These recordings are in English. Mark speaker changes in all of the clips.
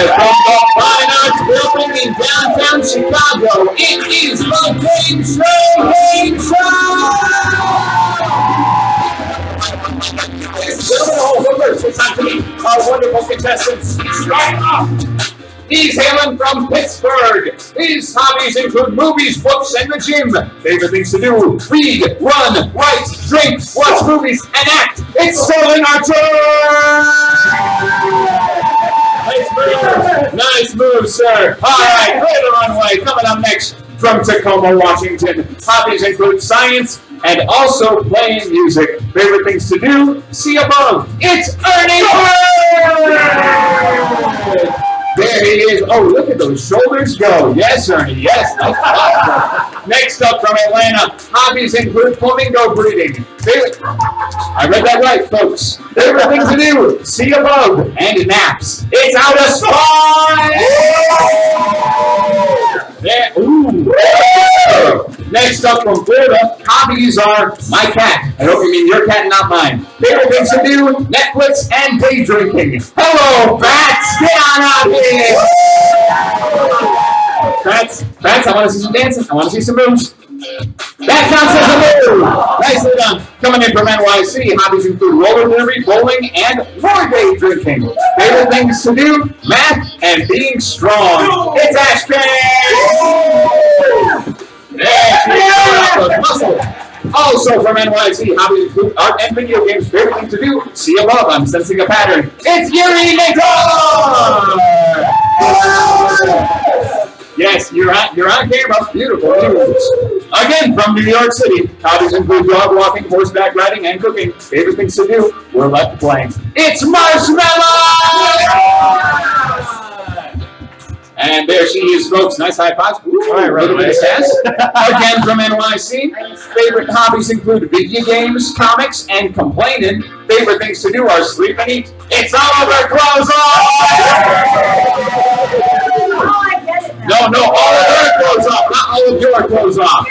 Speaker 1: from the Fine Arts Building in downtown Chicago, it is the Gameshow Gameshow! It's time to meet our wonderful contestants. Start off! He's hailing from Pittsburgh. His hobbies include movies, books, and the gym. Favorite things to do: read, run, write, drink, watch movies, and act. It's Sterling Archer! Nice move, sir. All right, clear the runway. Coming up next from Tacoma, Washington. Hobbies include science and also playing music. Favorite things to do? See above. It's Ernie Bird! There he is. Oh, look at those shoulders go. Yes, Ernie. Yes. Nice. Next up from Atlanta, hobbies include flamingo breeding. I read that right, folks. Favorite thing to do? See above and naps. It's out of spy. There. Ooh. Next up from Florida, hobbies are my cat. I hope you mean your cat, not mine. Favorite things to do? Netflix and day drinking. Hello, Bats. Get on out here. Bats, I want to see some dancing. I want to see some moves. That counts as a move. Nicely done. Coming in from NYC, hobbies include roller derby, bowling, and more day drinking. Favorite things to do? Math and being strong. It's Ashton. Also from NYC, hobbies include art and video games. Favorite thing to do? See above. I'm sensing a pattern. It's Yuri Nator! Yes, you're on camera. Beautiful news. Again, from New York City, hobbies include dog walking, horseback riding, and cooking. Favorite things to do? We're left blank. It's Marshmallow! And there she is, folks. Nice high fives. Ooh, all right, little bit of sass. Again from NYC. Favorite hobbies include video games, comics, and complaining. Favorite things to do are sleep and eat. It's Oliver Clothes Off! No, all of her clothes off, not all of your clothes off.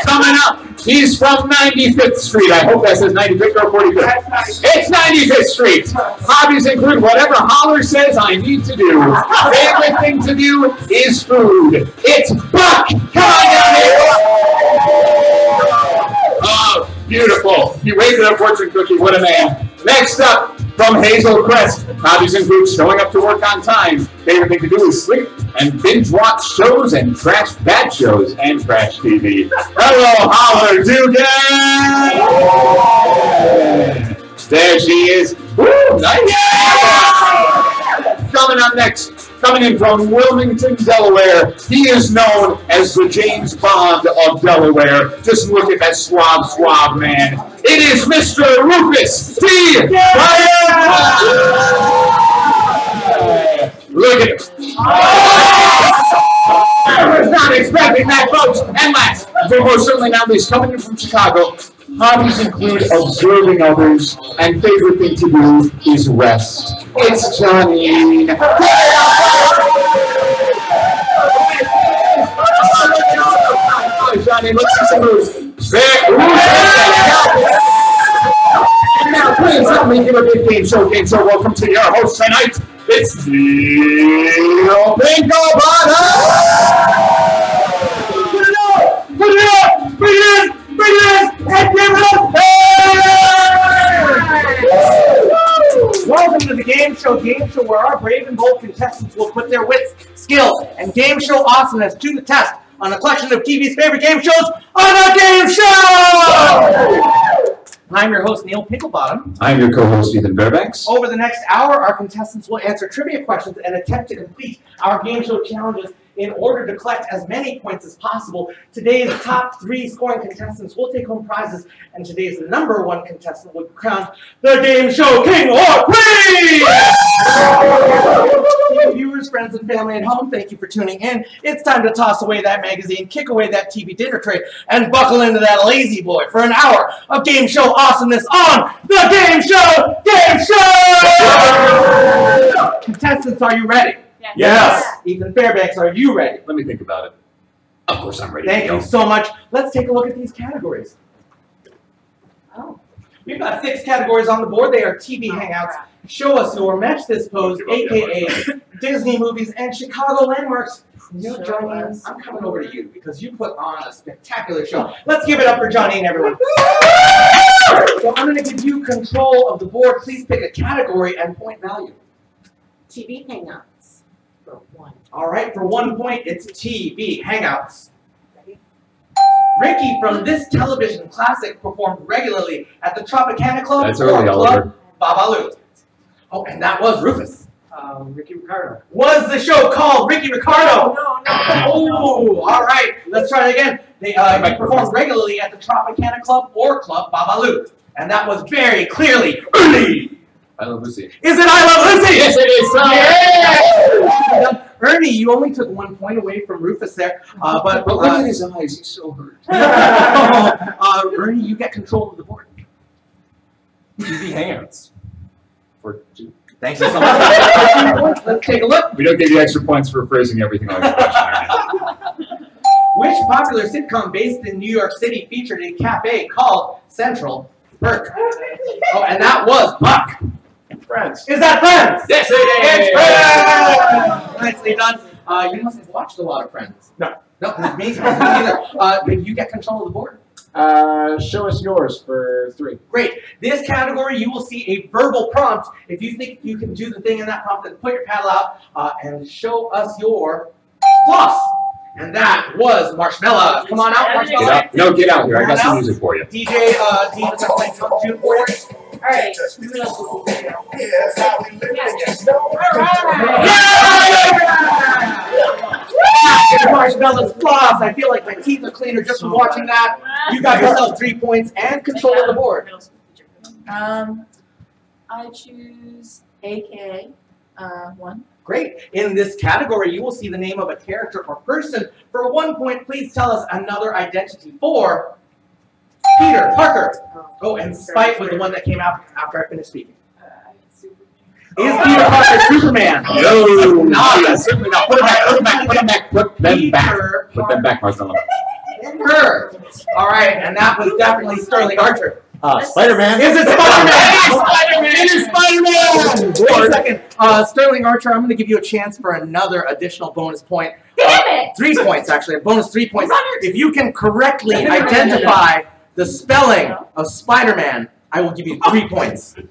Speaker 1: Coming up, he's from 95th Street. I hope that says 95th or 45th. It's 95th Street. Hobbies include whatever Holler says I need to do. Favorite thing to do is food. It's Buck. Come on down here. Oh, beautiful. He waved at a fortune cookie. What a man. Next up, from Hazel Crest, hobbies include showing up to work on time. Favorite thing to do is sleep and binge watch shows and trash bad shows and trash TV. Hello, Holler Dugan! There she is. Woo, nice. Coming up next, coming in from Wilmington, Delaware, he is known as the James Bond of Delaware. Just look at that suave man. It is Mr. Rufus T. Look at him. I was not expecting that, folks. And last, but most certainly not least, coming in from Chicago, hobbies include observing others, and favorite thing to do is rest. It's Johnny. Johnny, let's see some moves. And now, please help me give a big game show. Welcome to your host tonight. It's Neil Pinklebottom! Put it up! Bring it in! And give it up!
Speaker 2: Welcome to the Gameshow Gameshow, where our brave and bold contestants will put their wits, skill, and game show awesomeness to the test on a collection of TV's favorite game shows on a game show! I'm your host, Neil Pinklebottom.
Speaker 1: I'm your co-host, Louis Fairbanks.
Speaker 2: Over the next hour, our contestants will answer trivia questions and attempt to complete our game show challenges in order to collect as many points as possible. Today's top 3 scoring contestants will take home prizes, and today's #1 contestant will crown the Game Show King or Queen! Dear viewers, friends, and family at home, thank you for tuning in. It's time to toss away that magazine, kick away that TV dinner tray, and buckle into that lazy boy for an hour of game show awesomeness on the Game Show Gameshow! Contestants, are you ready?
Speaker 1: Yes.
Speaker 2: Ethan Fairbanks, are you ready?
Speaker 1: Let me think about it. Of course I'm ready.
Speaker 2: Thank you so much. Let's take a look at these categories. Oh. We've got 6 categories on the board. They are TV hangouts, Show us your match this pose, aka Disney movies and Chicago landmarks. You, Johnny, I'm coming over to you because you put on a spectacular show. Let's give it up for Johnny and everyone. So I'm going to give you control of the board. Please pick a category and point value.
Speaker 3: TV Hangouts for 1.
Speaker 2: All right, for 1 point, it's TV Hangouts. Ricky from this television classic performed regularly at the Tropicana Club
Speaker 1: That's early, Oliver.
Speaker 2: Babalu. Oh, and that was Rufus.
Speaker 4: Ricky Ricardo.
Speaker 2: Was the show called Ricky Ricardo?
Speaker 3: No.
Speaker 2: Oh, all right. Let's try it again. They performed regularly at the Tropicana Club or Club Babalu. And that was very clearly Ernie.
Speaker 1: I Love Lucy.
Speaker 2: Is it I Love Lucy?
Speaker 1: Yes, it is.
Speaker 2: Yeah! Ernie, you only took 1 point away from Rufus there. But
Speaker 1: Look at his eyes. He's so hurt.
Speaker 2: Ernie, you get control of the board.
Speaker 1: TV Hangouts. For 2.
Speaker 2: Thank you so much. Let's take a look.
Speaker 1: We don't give you extra points for phrasing everything like a question.
Speaker 2: Which popular sitcom based in New York City featured a cafe called Central Perk? Oh, and that was Buck.
Speaker 4: Friends.
Speaker 2: Is that Friends?
Speaker 1: Yes,
Speaker 2: It's Friends! Nicely done. You must have watched a lot of Friends.
Speaker 4: No.
Speaker 2: No, me neither. You get control of the board.
Speaker 4: Show us yours for 3.
Speaker 2: Great. This category, you will see a verbal prompt. If you think you can do the thing in that prompt, then put your paddle out and show us your floss. And that was Marshmallow. Come on out, Marshmallow.
Speaker 1: Get out. No, get out here. I got some music for you.
Speaker 2: DJ, Dean is playing tune for you.
Speaker 3: Alright.
Speaker 2: Marshmallow's floss. I feel like my teeth are cleaner just from watching that. You got yourself 3 points and control of the board.
Speaker 3: I choose AK 1.
Speaker 2: Great. In this category, you will see the name of a character or person. For 1 point, please tell us another identity for Peter Parker. Oh, and Spike was the one that came out after I finished speaking. Is Peter Parker Superman?
Speaker 1: No, not certainly not. Put them back. Put them back. Put them back. Put them back, Marshmallow.
Speaker 2: Her. All right, and that was definitely Sterling Archer.
Speaker 4: Spider-Man.
Speaker 2: Is it Spider-Man?
Speaker 1: Spider-Man! It is Spider-Man!
Speaker 2: Wait a second. Sterling Archer, I'm going to give you a chance for another additional bonus point.
Speaker 3: Damn it!
Speaker 2: 3 points, actually. A bonus 3 points. If you can correctly identify the spelling of Spider-Man, I will give you 3 points.
Speaker 5: SPIDER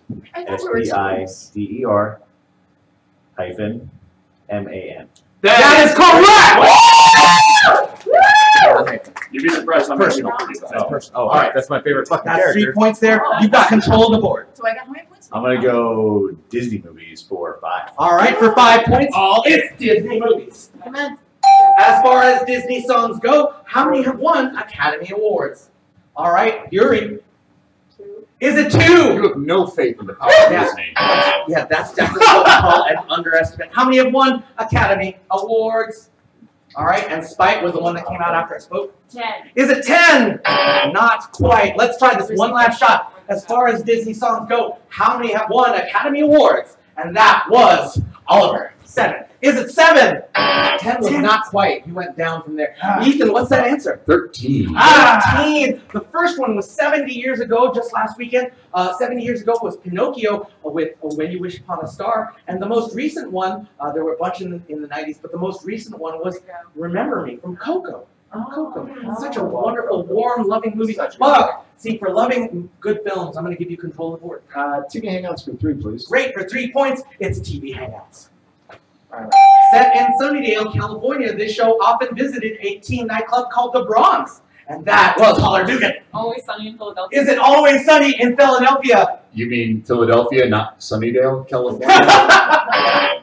Speaker 5: -MAN.
Speaker 2: That is correct!
Speaker 1: You'd be surprised how many people
Speaker 4: Oh, all right. That's my favorite fucking
Speaker 2: That's
Speaker 4: character.
Speaker 2: 3 points there. You've got control of the board.
Speaker 3: So I got how many points?
Speaker 5: I'm gonna go Disney movies for 5.
Speaker 2: All right, for 5 points, it's Disney movies.
Speaker 3: Come on.
Speaker 2: As far as Disney songs go, how many have won Academy Awards? All right, Yuri.
Speaker 3: 2.
Speaker 2: Is it 2?
Speaker 1: You have no faith in the power of Disney.
Speaker 2: Yeah, that's definitely what we call an underestimate. How many have won Academy Awards? All right, and Spike was the one that came out after I spoke.
Speaker 3: 10.
Speaker 2: Is it 10? Not quite. Let's try this one last shot. As far as Disney songs go, how many have won Academy Awards? And that was Oliver. 7. Is it 7? 10 was not quite. You went down from there. Ethan, what's that answer?
Speaker 1: 13.
Speaker 2: 13. The first one was 70 years ago, just last weekend. 70 years ago was Pinocchio with When You Wish Upon a Star. And the most recent one, there were a bunch in the 90s, but the most recent one was Remember Me from Coco. Coco. Such a wonderful, warm, loving movie. Buck, see, for loving good films, I'm going to give you control of the board.
Speaker 4: TV Hangouts for 3, please.
Speaker 2: Great. For 3 points, it's TV Hangouts. Set in Sunnydale, California, this show often visited a teen nightclub called The Bronx. And that was Holler Dugan.
Speaker 3: Always Sunny in Philadelphia.
Speaker 2: Is it always sunny in Philadelphia?
Speaker 1: You mean Philadelphia, not Sunnydale, California?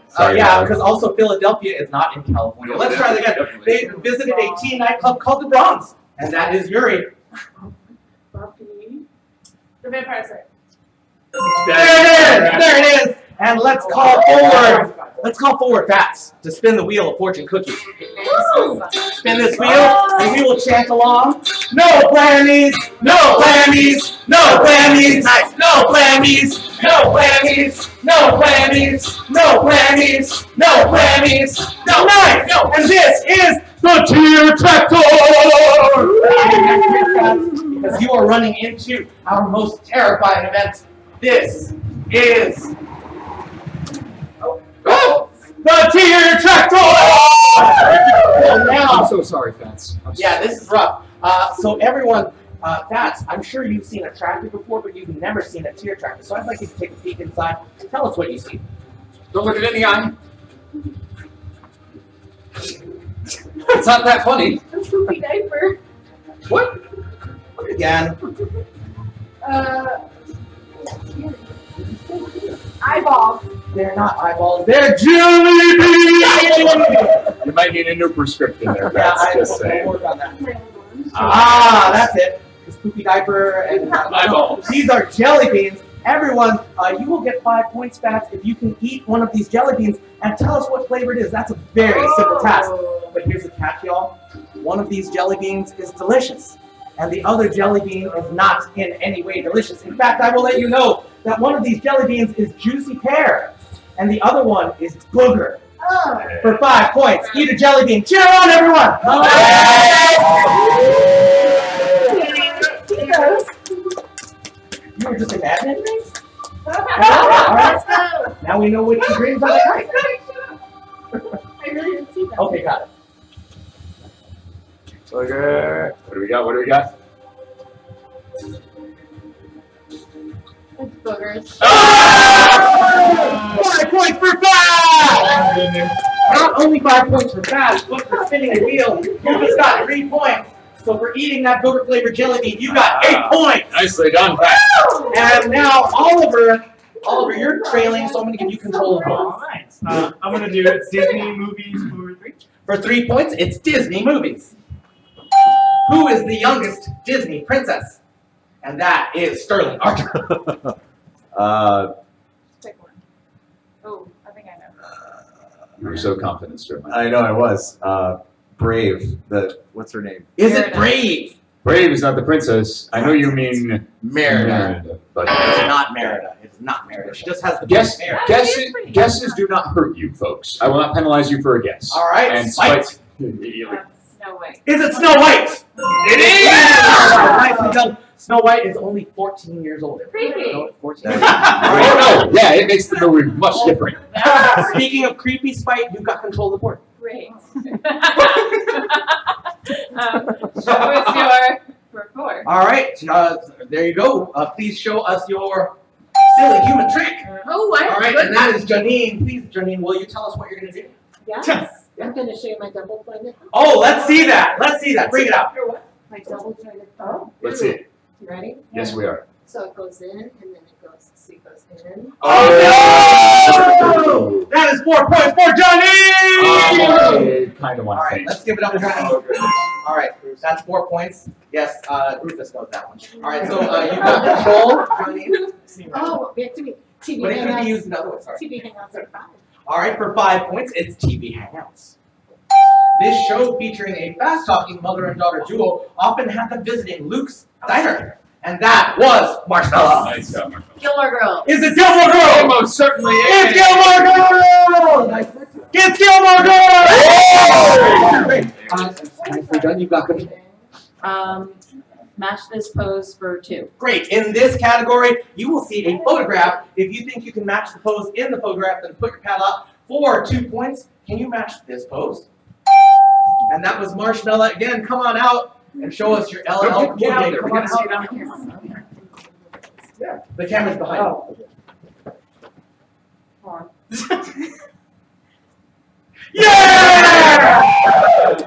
Speaker 1: Sorry,
Speaker 2: Yeah,
Speaker 1: Howard.
Speaker 2: because also Philadelphia is not in California. Let's try that again.
Speaker 1: Definitely.
Speaker 2: They visited a teen nightclub called The Bronx. And that is Yuri.
Speaker 3: Buffy. The Vampire Slayer.
Speaker 2: There it is! There it is! And let's call forward. Let's call forward Fats to spin the wheel of fortune cookies. Spin this wheel, and we will chant along. No blammies, no blammies, no blammies, nice. No blammies, no blammies, no blammies, no blammies, no blammies, no nice. No. And this is the Tier Tractor. Because you are running into our most terrifying event. This is
Speaker 1: Oh!
Speaker 2: The tier tractor!
Speaker 1: I'm so sorry, Fats.
Speaker 2: Yeah, this is rough. So everyone, Fats, I'm sure you've seen a tractor before, but you've never seen a tier tractor. So I'd like you to take a peek inside. Tell us what you see.
Speaker 1: Don't look it in the eye. It's not that funny.
Speaker 3: A poopy diaper.
Speaker 2: What? Look again.
Speaker 3: Eyeballs.
Speaker 2: They're not eyeballs. They're jelly beans!
Speaker 1: You might need a new prescription there,
Speaker 2: Yeah,
Speaker 1: Fats. Just
Speaker 2: I'll
Speaker 1: saying.
Speaker 2: work on that. That's it. This poopy diaper and
Speaker 1: Eyeballs.
Speaker 2: these are jelly beans. Everyone, you will get 5 points back if you can eat one of these jelly beans and tell us what flavor it is. That's a very simple task. But here's the catch, y'all. One of these jelly beans is delicious, and the other jelly bean is not in any way delicious. In fact, I will let you know that one of these jelly beans is juicy pear, and the other one is booger. For 5 points, eat a jelly bean. Cheer on, everyone! You were just imagining things?
Speaker 3: Let's go.
Speaker 2: Now we know which dreams are like.
Speaker 3: I really didn't see that.
Speaker 2: Okay, got it.
Speaker 1: Okay. What do we got? What do we got?
Speaker 3: It's boogers.
Speaker 2: 5 points for Fast! Not only 5 points for Fast, but for spinning the wheel, you just got 3 points. So for eating that booger flavored jelly bean, you got 8 points.
Speaker 1: Nicely done, Fats.
Speaker 2: And now Oliver, you're trailing, so I'm going to give you control of
Speaker 6: All
Speaker 2: both.
Speaker 6: right. I'm going to do it. Disney movies for 3.
Speaker 2: For 3 points, it's Disney movies. Who is the youngest Disney princess? And that is Sterling Archer.
Speaker 3: Pick one. Oh, I think I know.
Speaker 1: You were so confident, Sterling.
Speaker 4: I know I was. Brave. What's her name?
Speaker 2: Is it
Speaker 3: Merida.
Speaker 2: Brave?
Speaker 1: Brave is not the princess. I know you mean
Speaker 2: Merida.
Speaker 1: but
Speaker 2: It's not Merida. It's not Merida. She just has the
Speaker 1: guess,
Speaker 2: hair.
Speaker 1: guesses do not hurt you, folks. I will not penalize you for a guess.
Speaker 2: All right,
Speaker 1: And
Speaker 2: Spike.
Speaker 1: Spike.
Speaker 3: No way.
Speaker 2: Is it Snow White?
Speaker 1: It is!
Speaker 2: Nicely done. Snow White is only 14 years old.
Speaker 3: Creepy.
Speaker 2: No, 14.
Speaker 1: Oh, no. Yeah, it makes the movie much different.
Speaker 2: Speaking of creepy, Spike, you've got control of the board.
Speaker 3: Great. Show us your report.
Speaker 2: All right, there you go. Please show us your silly human trick.
Speaker 3: Oh, I
Speaker 2: All right, and that is Janine. Please, Janine, will you tell us what you're going to do?
Speaker 7: Yes. I'm going to show you my double jointed.
Speaker 2: Oh, let's see that. Let's see that. Bring it out.
Speaker 7: My double jointed thumb.
Speaker 1: Let's see it.
Speaker 7: You ready?
Speaker 1: Yes, we are.
Speaker 7: So it goes in and then it goes. See, it goes in.
Speaker 2: Oh, no! That is 4 points for Janine.
Speaker 1: I kind of
Speaker 2: All
Speaker 1: want to
Speaker 2: right,
Speaker 1: think.
Speaker 2: let's give it up to Janine. All right, that's 4 points. Yes, Rufus knows that one. All right, so you've got control, Janine.
Speaker 7: Oh, we have to be TV
Speaker 2: But it could be
Speaker 7: hangouts.
Speaker 2: used another way. Sorry.
Speaker 7: TV hangouts are 5.
Speaker 2: All right, for 5 points, it's TV Hangouts. This show, featuring a fast-talking mother and daughter duo, often had them visiting Luke's diner, and that was Marshmallow.
Speaker 1: Nice job, Marshall.
Speaker 3: Gilmore Girls.
Speaker 2: Is it Gilmore Girls?
Speaker 1: It most certainly is.
Speaker 2: It's Gilmore Girls! It's Gilmore Girls! Great. Nicely done. You've got control.
Speaker 3: Match this pose for 2.
Speaker 2: Great. In this category, you will see a photograph. If you think you can match the pose in the photograph, then put your paddle up for 2 points. Can you match this pose? And that was Marshmallow. Again, come on out and show us your LL Cool J. Come on out. Yeah, the camera's behind you. Yeah!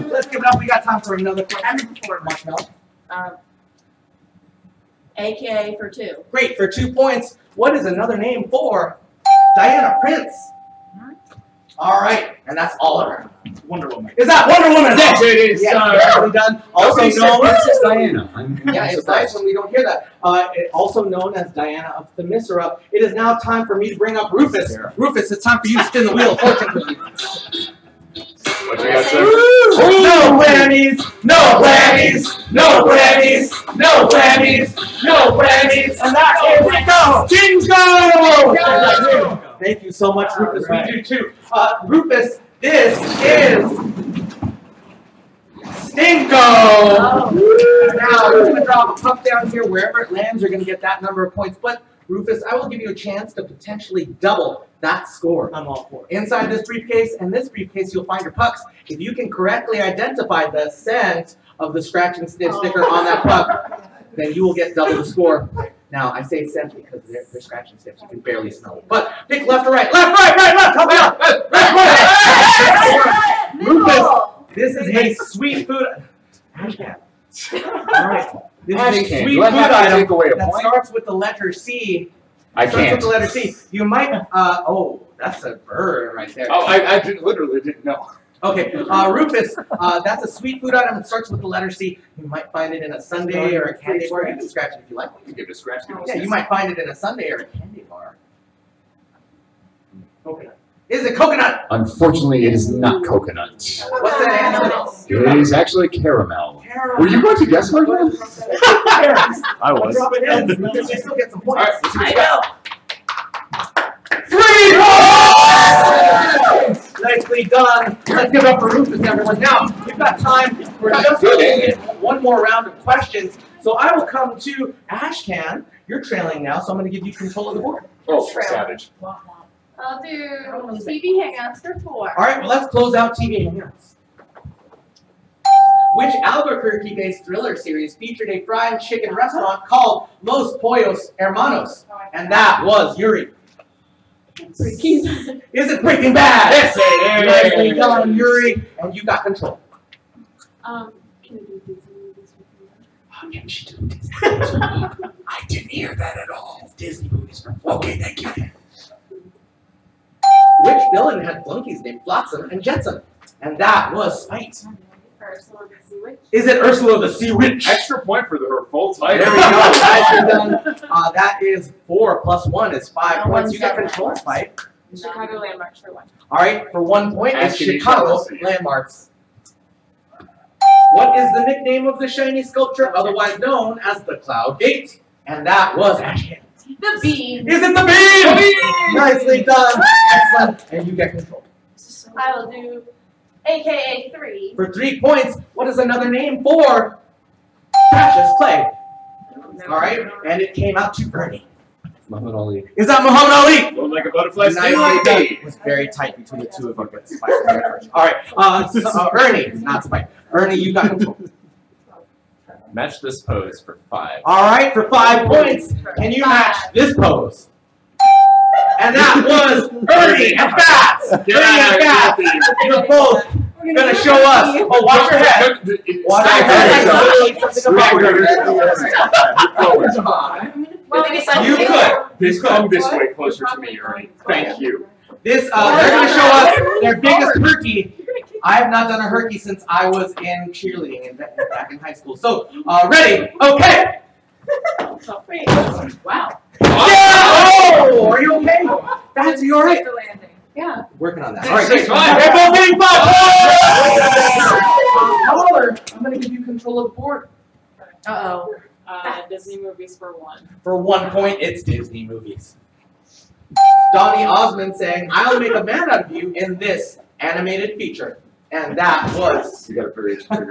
Speaker 2: Let's give it up. We got time for another question for Marshmallow.
Speaker 3: AKA for 2.
Speaker 2: Great. For 2 points, what is another name for Diana Prince? All right, and that's Oliver.
Speaker 6: Wonder Woman.
Speaker 2: Is that Wonder Woman?
Speaker 1: Yes, it is.
Speaker 2: Yes, perfectly done. Also
Speaker 1: Nobody said
Speaker 2: known
Speaker 1: Princess Diana. I'm
Speaker 2: yeah, it's nice when we don't hear that. Also known as Diana of Themyscira. It is now time for me to bring up Rufus. Rufus, it's time for you to spin the wheel. Fortune cookie.
Speaker 1: What you got, sir?
Speaker 2: No whammies, no whammies, no whammies, no whammies, no whammies, and that is Jingo! Thank you so much, Rufus. We do too. Rufus, this is Stinko! Now, we're going to drop a puck down here. Wherever it lands, you're going to get that number of points. But Rufus, I will give you a chance to potentially double that score.
Speaker 6: I'm all for it.
Speaker 2: Inside this briefcase and this briefcase, you'll find your pucks. If you can correctly identify the scent of the scratch and sniff sticker on that puck, then you will get double the score. Now, I say scent because they're scratch and sniffs. You can barely smell it. But pick left or right. Left, right, right, left. Help me out. Left, right. Rufus, this is a sweet food. Ashcan. All right. This is a sweet food item that starts with the letter C.
Speaker 1: I
Speaker 2: Starts with
Speaker 1: can't.
Speaker 2: the letter C. You might, oh, that's a bird right there.
Speaker 1: Oh, I literally didn't know.
Speaker 2: Okay, Rufus, that's a sweet food item that starts with the letter C. You might find it in a sundae or a candy bar. You can scratch it if you like.
Speaker 1: You give it a scratch.
Speaker 2: Yeah, you might find it in a sundae or a candy bar. Coconut. Is it coconut?
Speaker 1: Unfortunately, it is not coconut.
Speaker 2: What's that answer?
Speaker 1: It is actually caramel.
Speaker 2: Caramel.
Speaker 1: Were you going to guess right now?
Speaker 5: I was.
Speaker 2: Drop it in. You still get some points.
Speaker 1: All right, let's see what you
Speaker 2: I know. 3 points! Nicely done. Let's give it up for Rufus, everyone. Now, we've got time for just one more round of questions. So I will come to Ashcan. You're trailing now, so I'm going to give you control of the board.
Speaker 1: Oh, savage.
Speaker 3: I'll do TV Hangouts for 4.
Speaker 2: All right, well, let's close out TV Hangouts. Which Albuquerque-based thriller series featured a fried chicken restaurant called Los Pollos Hermanos? And that was Yuri. Is it Breaking Bad?
Speaker 1: Yes, it is.
Speaker 2: Nicely done, Yuri. And you got control.
Speaker 7: Can we do Disney movies with you?
Speaker 1: How can she do Disney movies? I didn't hear that at all.
Speaker 2: Disney movies for
Speaker 1: Okay, thank you.
Speaker 2: Which villain had flunkies named Flotsam and Jetsam? And that was Spite.
Speaker 7: Ursula the Sea Witch.
Speaker 2: Is it Ursula the Sea Witch?
Speaker 1: Extra point for her full
Speaker 2: There
Speaker 1: title.
Speaker 2: we go. Nicely done. That is 4 plus 1 is 5 points. You got control, Spite.
Speaker 3: Chicago Landmarks for 1.
Speaker 2: All right, for 1 point, it's
Speaker 1: Asking each
Speaker 2: Chicago
Speaker 1: other.
Speaker 2: Landmarks. What is the nickname of the shiny sculpture, otherwise known as the Cloud Gate? And that was Ashcan.
Speaker 3: The Beam.
Speaker 2: Is it the beam? Nicely done. Excellent. And you get control.
Speaker 3: I will do AKA 3.
Speaker 2: For 3 points, what is another name for Cassius Clay? All right, and it came out to Ernie.
Speaker 1: Muhammad Ali.
Speaker 2: Is that Muhammad Ali?
Speaker 1: Look like a butterfly
Speaker 2: Nicely done. It was very tight between the two of you, but Spike was there first. All right, Ernie, not Spike. Ernie, you got control.
Speaker 5: Match this pose for 5.
Speaker 2: All right, for 5 points, can you match this pose? And that was Ernie and Bats. Ernie and Bats. You're both gonna show us. Oh, watch your head. Watch your head. You could.
Speaker 1: This come this way closer to me, Ernie. Thank you.
Speaker 2: This, they're gonna show us their biggest herky. I have not done a herky since I was in cheerleading back in high school. So, ready? Okay.
Speaker 3: Wow.
Speaker 2: Yeah! Oh, are you okay? Bats, are you alright?
Speaker 3: The landing.
Speaker 7: Yeah.
Speaker 2: Working on that. All right,
Speaker 1: 6,
Speaker 2: great.
Speaker 1: 5.
Speaker 2: They're both getting 5. However, I'm going to give you control of the board.
Speaker 3: Uh-oh. Disney movies for 1.
Speaker 2: For 1 point, it's Disney movies. Donny Osmond saying, "I'll make a man out of you in this animated feature." And that was...
Speaker 1: You got a very
Speaker 2: I'm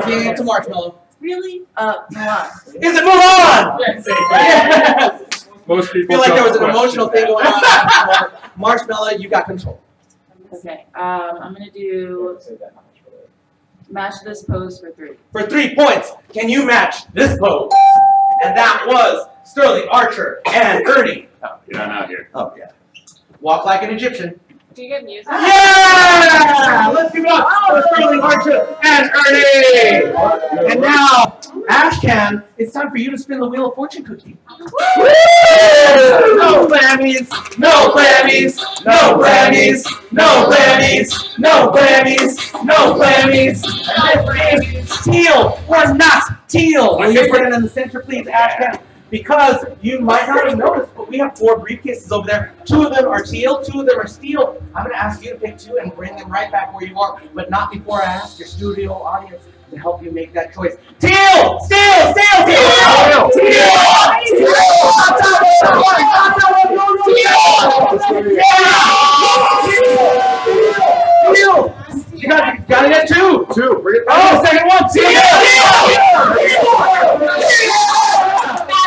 Speaker 2: giving it to Marshmallow.
Speaker 3: Really? Mulan.
Speaker 2: Is it Mulan?
Speaker 1: Yes.
Speaker 2: Yes!
Speaker 1: Most
Speaker 2: I
Speaker 1: people
Speaker 2: feel like there was an
Speaker 1: don't
Speaker 2: emotional thing
Speaker 1: question
Speaker 2: going on. Marshmallow, you got control.
Speaker 8: Okay, I'm gonna do match this pose for 3.
Speaker 2: For 3 points, can you match this pose? And that was Sterling Archer and Ernie.
Speaker 1: that. Get on out here.
Speaker 2: Oh, yeah. Walk like an Egyptian.
Speaker 3: Do you get music?
Speaker 2: Yeah! Let's give it up for Sterling Archer and Ernie! And now, Ashcan, it's time for you to spin the Wheel of Fortune cookie. No Grammys! No Grammys! No Grammys! No Grammys! No Grammys! No Grammys! And this is teal or not teal. Will you put it in the center, please, Ashcan? Because you might not have noticed, but we have 4 briefcases over there. 2 of them are teal, 2 of them are steel. I'm going to ask you to pick 2 and bring them right back where you are, but not before I ask your studio audience to help you make that choice. Teal! Steel! Steel! Teal! You got it at 2.
Speaker 1: 2. Bring it back.
Speaker 2: Oh, second one. Teal!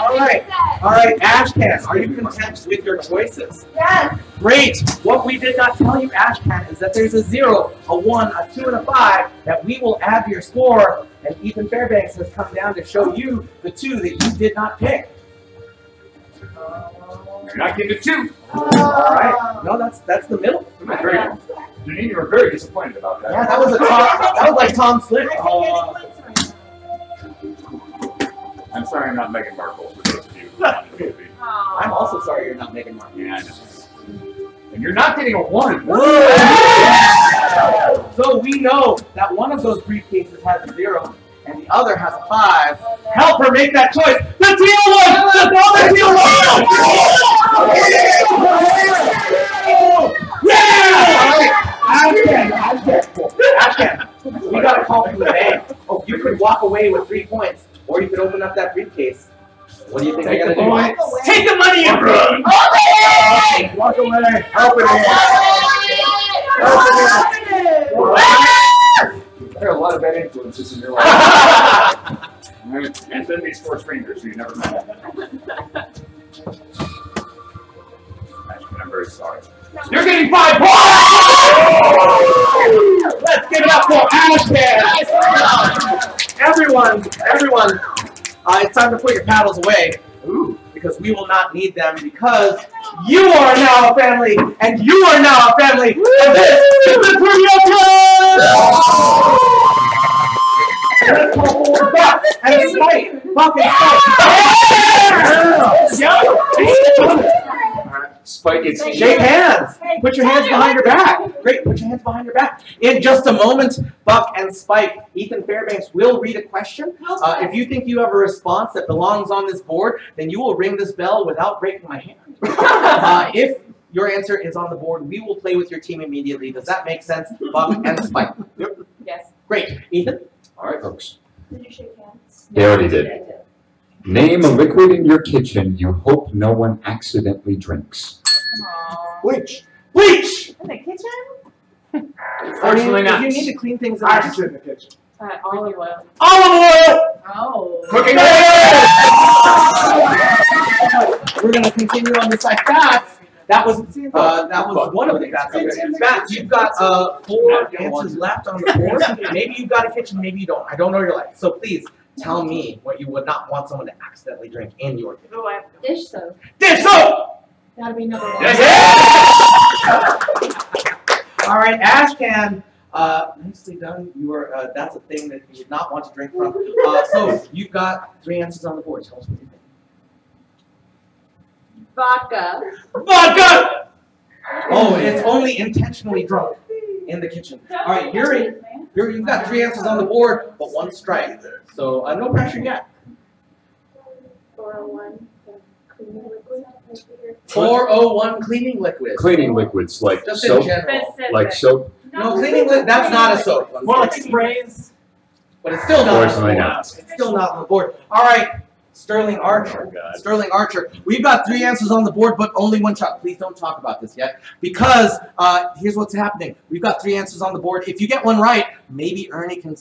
Speaker 2: All right. All right, Ashcan, are you content with your choices?
Speaker 3: Yes.
Speaker 2: Great. What we did not tell you, Ashcan, is that there's a 0, a 1, a 2, and a 5 that we will add to your score. And Ethan Fairbanks has come down to show you the 2 that you did not pick.
Speaker 1: You're not getting a 2.
Speaker 2: All right. No, that's the middle.
Speaker 1: Janine, you were very disappointed about that.
Speaker 2: Yeah, that was like Tom Slick.
Speaker 1: I'm sorry I'm not Meghan Markle for those of you who wanted to be.
Speaker 2: I'm also sorry you're not Meghan Markle.
Speaker 1: Yeah, I know. And you're not getting a 1.
Speaker 2: So we know that one of those briefcases has a 0 and the other has a 5. Help her make that choice. The teal one! The teal one! Yeah! Ashcan, we got a call from the bank. Oh, you could walk away with 3 points, or you could open up that briefcase. What do you think I gotta do? Take the money and run! Walk away! Open it!
Speaker 1: There are a lot of bad influences in your life. And then these 4 strangers who you never met. I'm very sorry. You're getting 5 points!
Speaker 2: Let's give it up for Ashcan! Everyone, it's time to put your paddles away. Because we will not need them, because you are now a family, and you are now a family, and this is the Trivia Buck and Spike! Buck and Spike!
Speaker 1: Spike, it's
Speaker 2: Shake hands! Put your hands behind your back! Great, put your hands behind your back. In just a moment, Buck and Spike, Ethan Fairbanks will read a question. If you think you have a response that belongs on this board, then you will ring this bell without breaking my hand. If your answer is on the board, we will play with your team immediately. Does that make sense, Buck and Spike?
Speaker 8: Yes.
Speaker 2: Great. Ethan?
Speaker 1: all right, folks.
Speaker 3: Did you shake hands?
Speaker 1: They already did. Name a liquid in your kitchen you hope no one accidentally drinks.
Speaker 2: Bleach. Bleach!
Speaker 3: In the kitchen?
Speaker 1: Unfortunately not.
Speaker 2: If you need to clean things up.
Speaker 6: Actually in the kitchen.
Speaker 8: Olive oil.
Speaker 2: Olive oil!
Speaker 3: Oh.
Speaker 1: Cooking
Speaker 2: We're going to continue on this like that. That was one of the bats. Matt, you've got 4 answers left on the board. Maybe you've got a kitchen, maybe you don't. I don't know your life. So please tell me what you would not want someone to accidentally drink in your kitchen.
Speaker 8: Oh, I have
Speaker 3: Dish soap.
Speaker 2: Dish soap!
Speaker 3: Gotta be number 1.
Speaker 1: Yes.
Speaker 2: All right, Ashcan. Nicely done. You are. That's a thing that you would not want to drink from. So you've got 3 answers on the board. Tell us what you think.
Speaker 8: vodka.
Speaker 2: Vodka! Oh, it's only intentionally drunk in the kitchen. All right, you've got 3 answers on the board, but 1 strike. So no pressure yet.
Speaker 7: 401, cleaning liquid.
Speaker 2: 401 cleaning liquid.
Speaker 1: Cleaning liquids like
Speaker 2: Just in
Speaker 1: soap.
Speaker 2: general.
Speaker 1: Like soap.
Speaker 2: No, cleaning liquid. That's not a soap.
Speaker 6: More like sprays.
Speaker 2: But it's still not.
Speaker 1: Unfortunately not.
Speaker 2: It's still not on the board. All right, Sterling Archer. Sterling Archer. We've got 3 answers on the board, but only 1 shot. Please don't talk about this yet, because here's what's happening. We've got 3 answers on the board. If you get 1 right, maybe Ernie can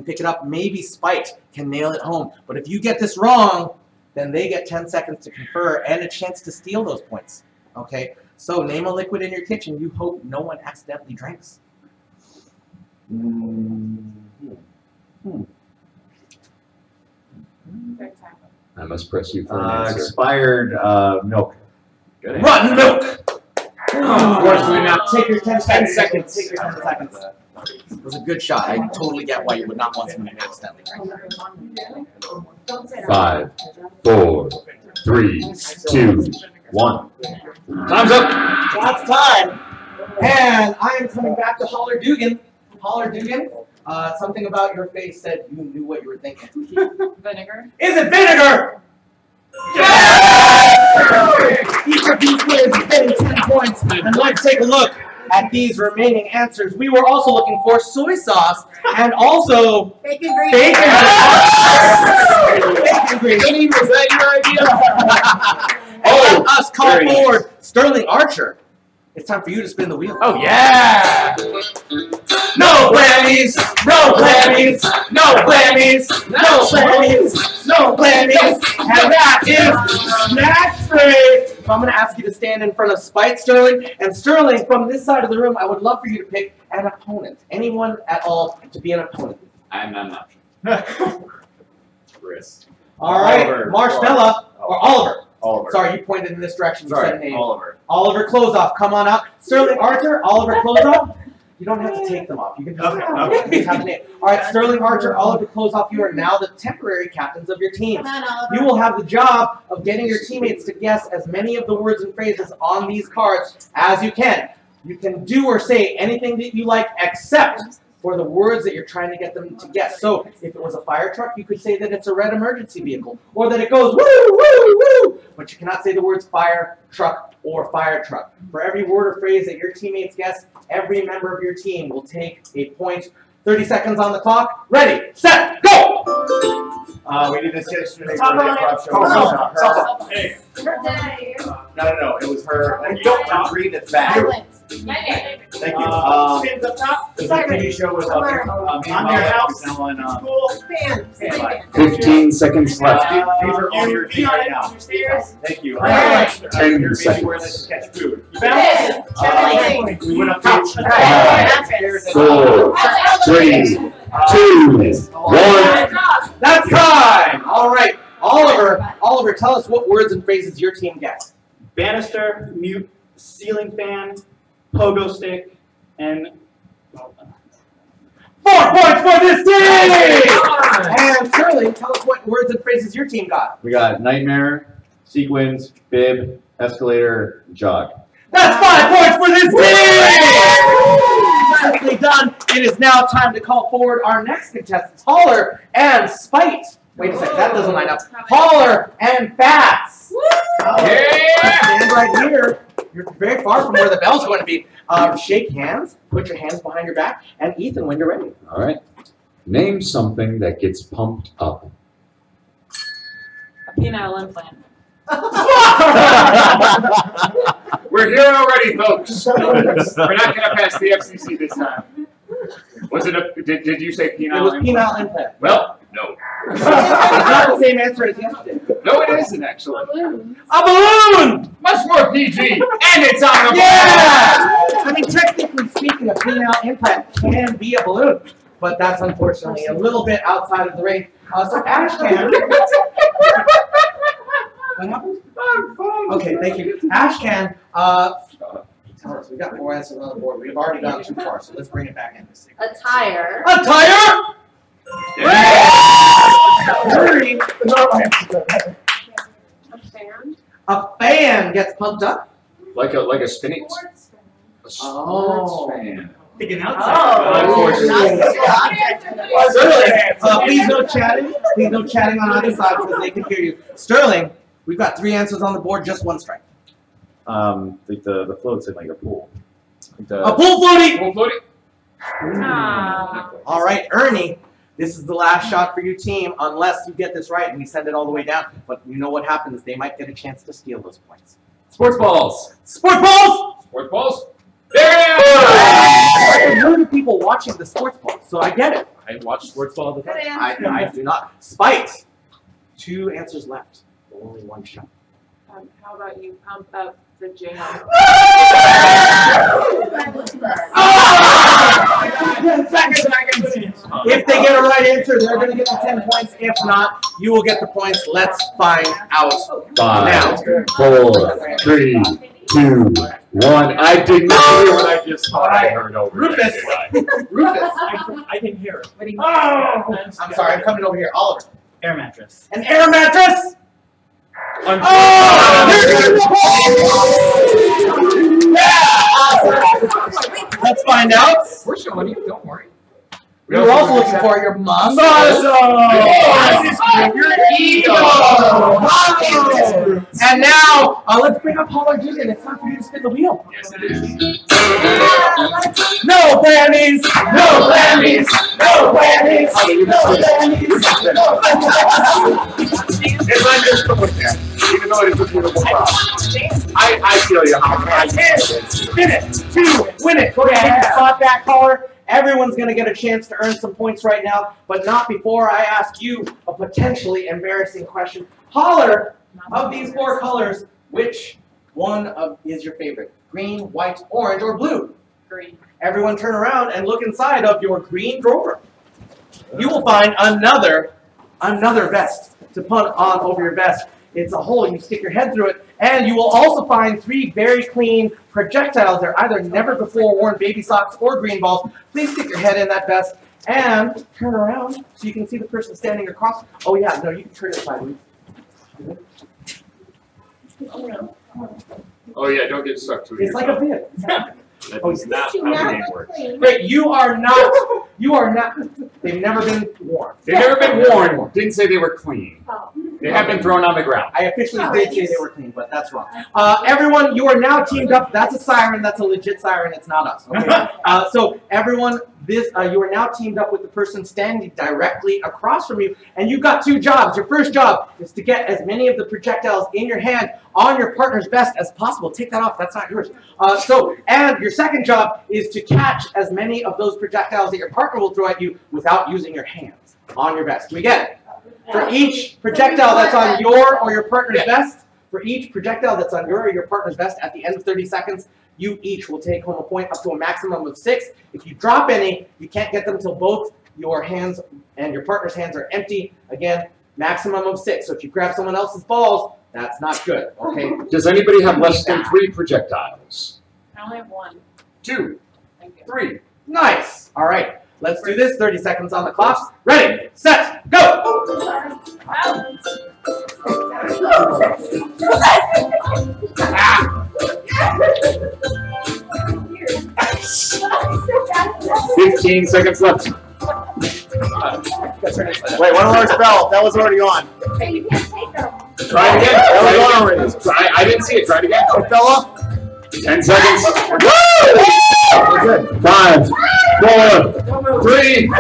Speaker 2: pick it up. Maybe Spike can nail it home. But if you get this wrong, then they get 10 seconds to confer and a chance to steal those points. Okay. So name a liquid in your kitchen you hope no one accidentally drinks.
Speaker 1: I must press you for an answer.
Speaker 4: Expired milk.
Speaker 1: Good answer.
Speaker 2: Rotten milk!
Speaker 1: Unfortunately not.
Speaker 2: Take your 10 seconds. Take your 10 seconds. It was a good shot. I totally get why you would not want someone to accidentally drink.
Speaker 1: 5, 4, 3, 2, 1. Time's up.
Speaker 2: That's time. And I am coming back to Holler Dugan. Holler Dugan, something about your face said you knew what you were thinking.
Speaker 8: Vinegar.
Speaker 2: Is it vinegar? Yeah! Each of these players is getting 10 points. And let's take a look at these remaining answers. We were also looking for soy sauce and also
Speaker 3: Bacon grease.
Speaker 2: bacon grease.
Speaker 1: Jenny, was that your idea?
Speaker 2: And let us call
Speaker 1: very
Speaker 2: forward Sterling Archer. It's time for you to spin the wheel.
Speaker 1: Oh, yeah!
Speaker 2: No whammies, no whammies, no whammies, no whammies, no whammies, and that is Match Brave. So I'm going to ask you to stand in front of Spite, Sterling, and Sterling, from this side of the room, I would love for you to pick an opponent, anyone at all, to be an opponent.
Speaker 5: I'm not. Chris.
Speaker 2: All right,
Speaker 4: Oliver.
Speaker 2: Marshmallow, or Oliver.
Speaker 4: Oliver.
Speaker 2: Sorry, you pointed in this direction. You said a
Speaker 4: Sorry,
Speaker 2: name.
Speaker 4: Oliver.
Speaker 2: Oliver Closeoff, come on up. Sterling Archer, Oliver Closeoff. You don't have to take them off. You can just, just have the name. All right, Sterling Archer, Oliver Closeoff, you are now the temporary captains of your teams. You will have the job of getting your teammates to guess as many of the words and phrases on these cards as you can. You can do or say anything that you like except for the words that you're trying to get them to guess. So if it was a fire truck, you could say that it's a red emergency vehicle, or that it goes woo, woo, woo. But you cannot say the words fire truck or fire truck. For every word or phrase that your teammates guess, every member of your team will take a point. 30 seconds on the clock. Ready, set, go!
Speaker 4: We did this yesterday for the prop show.
Speaker 6: Hey.
Speaker 4: No, it was her. You don't read it back. Thank you.
Speaker 6: Stands up top.
Speaker 4: The TV show was up there.
Speaker 6: On their house.
Speaker 4: Cool.
Speaker 1: 15 seconds left.
Speaker 4: These are on your team right now. Thank you.
Speaker 1: 10 seconds.
Speaker 4: Where they can catch food.
Speaker 6: You
Speaker 4: We went up to
Speaker 1: 5, 4, 3, 2, 1.
Speaker 2: That's time! All right, Oliver, tell us what words and phrases your team guessed.
Speaker 6: Banister, mute, ceiling fan, pogo stick, and
Speaker 2: 4 points for this team! And Sterling, tell us what words and phrases your team got.
Speaker 4: We got nightmare, sequins, bib, escalator, jog.
Speaker 2: That's 5 points for this team! Nicely done. It is now time to call forward our next contestants, Holler and Spite. Wait a second, that doesn't line up. Holler and Fats. Stand right here. You're very far from where the bell's going to be. Shake hands, put your hands behind your back, and Ethan, when you're ready.
Speaker 1: All right. Name something that gets pumped up.
Speaker 8: A penile implant.
Speaker 5: We're here already, folks. We're not going to pass the FCC this time. Was it a? Did you say penile?
Speaker 2: It was penile implant.
Speaker 5: Well, no.
Speaker 2: It's not the same answer as yesterday.
Speaker 5: No, it isn't actually.
Speaker 2: A balloon!
Speaker 5: Much more PG, and it's on the
Speaker 2: Yeah! I mean, technically speaking, a penile implant can be a balloon, but that's unfortunately a little bit outside of the range. So Ashcan. What happened? Okay, thank you. Ashcan, tell us, we got 4 answers on the board. We've already gone too far, so let's bring it back in.
Speaker 3: A tire.
Speaker 2: A tire? Hurry!
Speaker 7: A fan?
Speaker 2: A fan gets pumped up?
Speaker 1: Like a spinning.
Speaker 2: Oh.
Speaker 5: fan.
Speaker 6: thinking
Speaker 2: Please no chatting. Please no chatting on either side because they can hear you. Sterling, we've got 3 answers on the board, just 1 strike.
Speaker 4: Like the float's in like a pool.
Speaker 2: A pool floaty!
Speaker 5: Pool floaty?
Speaker 2: All right, Ernie, this is the last shot for your team unless you get this right and we send it all the way down. But you know what happens? They might get a chance to steal those points.
Speaker 5: Sports balls.
Speaker 2: Sports balls!
Speaker 5: Sports balls. Yeah!
Speaker 2: I know the people watching the sports balls, so I get it.
Speaker 5: I watch sports ball all the time.
Speaker 2: I do not. Spikes. 2 answers left. Only 1 shot.
Speaker 8: How about you pump up the jam?
Speaker 2: If they get a right answer, they're going to get the 10 points. If not, you will get the points. Let's find out
Speaker 1: 5, 4, 3, 2, 1. I did not hear what I just thought I heard over.
Speaker 2: Rufus. Rufus.
Speaker 6: I can hear it.
Speaker 2: I'm sorry, I'm coming over here. Oliver.
Speaker 6: Air mattress.
Speaker 2: An air mattress? Let's find out.
Speaker 5: We're showing you, don't worry.
Speaker 2: We were also looking for your muscle.
Speaker 5: Your ego.
Speaker 2: And now, let's bring up Holler Jr. It's time for you to spin the wheel.
Speaker 5: Yes, it is.
Speaker 2: No whammies! No whammies! No whammies! No whammies!
Speaker 1: It's not just the with that, even though it is a beautiful problem. I feel you, how
Speaker 2: Spin it to win it. Go ahead, spot that caller. Everyone's going to get a chance to earn some points right now, but not before I ask you a potentially embarrassing question. Holler, of these 4 colors, which one is your favorite? Green, white, orange, or blue?
Speaker 8: Green.
Speaker 2: Everyone turn around and look inside of your green drawer. You will find another vest to put on over your vest. It's a hole, you stick your head through it, and you will also find 3 very clean projectiles. They're either never before worn baby socks or green balls. Please stick your head in that vest and turn around so you can see the person standing across. Oh yeah, no, you can turn it sideways.
Speaker 5: Oh yeah, don't get stuck to it.
Speaker 2: It's like a bib.
Speaker 5: That is not how the game works.
Speaker 2: Wait, you are not, they've never been worn.
Speaker 5: They've never been worn. Didn't say they were clean. They have been thrown on the ground.
Speaker 2: I officially did say they were clean, but that's wrong. Everyone, you are now teamed up. That's a siren. That's a legit siren. It's not us. Okay? So everyone, you are now teamed up with the person standing directly across from you, and you've got 2 jobs. Your first job is to get as many of the projectiles in your hand on your partner's vest as possible. Take that off. That's not yours. And your second job is to catch as many of those projectiles that your partner will throw at you without using your hands on your vest. Do we get it? For each projectile that's on your or your partner's vest, for each projectile that's on your or your partner's vest at the end of 30 seconds, you each will take home a point up to a maximum of 6. If you drop any, you can't get them until both your hands and your partner's hands are empty. Again, maximum of 6. So if you grab someone else's balls, that's not good, okay?
Speaker 1: Does anybody have less than 3 projectiles?
Speaker 8: I only have 1.
Speaker 5: 2,
Speaker 8: Thank you.
Speaker 5: 3.
Speaker 2: Nice. All right. Let's do this. 30 seconds on the clock. Ready, set, go!
Speaker 1: 15 seconds left.
Speaker 4: Wait, one more spell. That was already on.
Speaker 3: Okay, you can't take them.
Speaker 1: Try it again.
Speaker 4: That was on already.
Speaker 1: I didn't see it. Try it again.
Speaker 4: It fell off.
Speaker 1: 10 seconds. We're good. 5, 4, 3,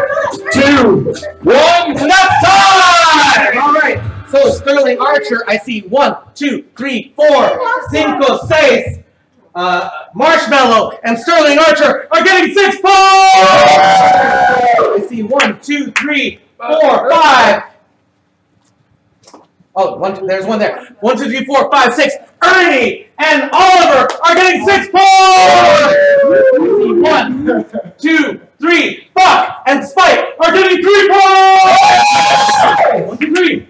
Speaker 1: 2, 1.
Speaker 2: And that's time! All right. So Sterling Archer, I see 1, 2, 3, 4, 5, 6. Marshmallow and Sterling Archer are getting 6 points! I see 1, 2, 3, 4, 5. Oh, there's one there. 1, 2, 3, 4, 5, 6. Ernie and Oliver are getting 6 points! 1, 2, 3. Buck and Spike are getting 3 points! 1, 2, 3.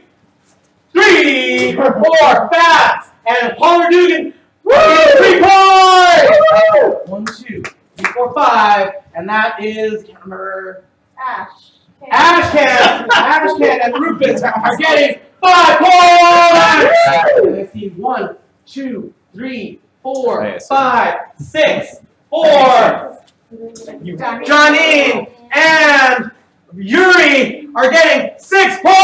Speaker 2: 3, 4. Fats and Paula Dugan. 3 points! 1, 2, 3, 4, 5. And that is, can't remember. Ashcan and Rufus are getting 5 points! And I see 1, 2, 3, 4, 5, 6, 4. Johnine and Yuri are getting 6 points!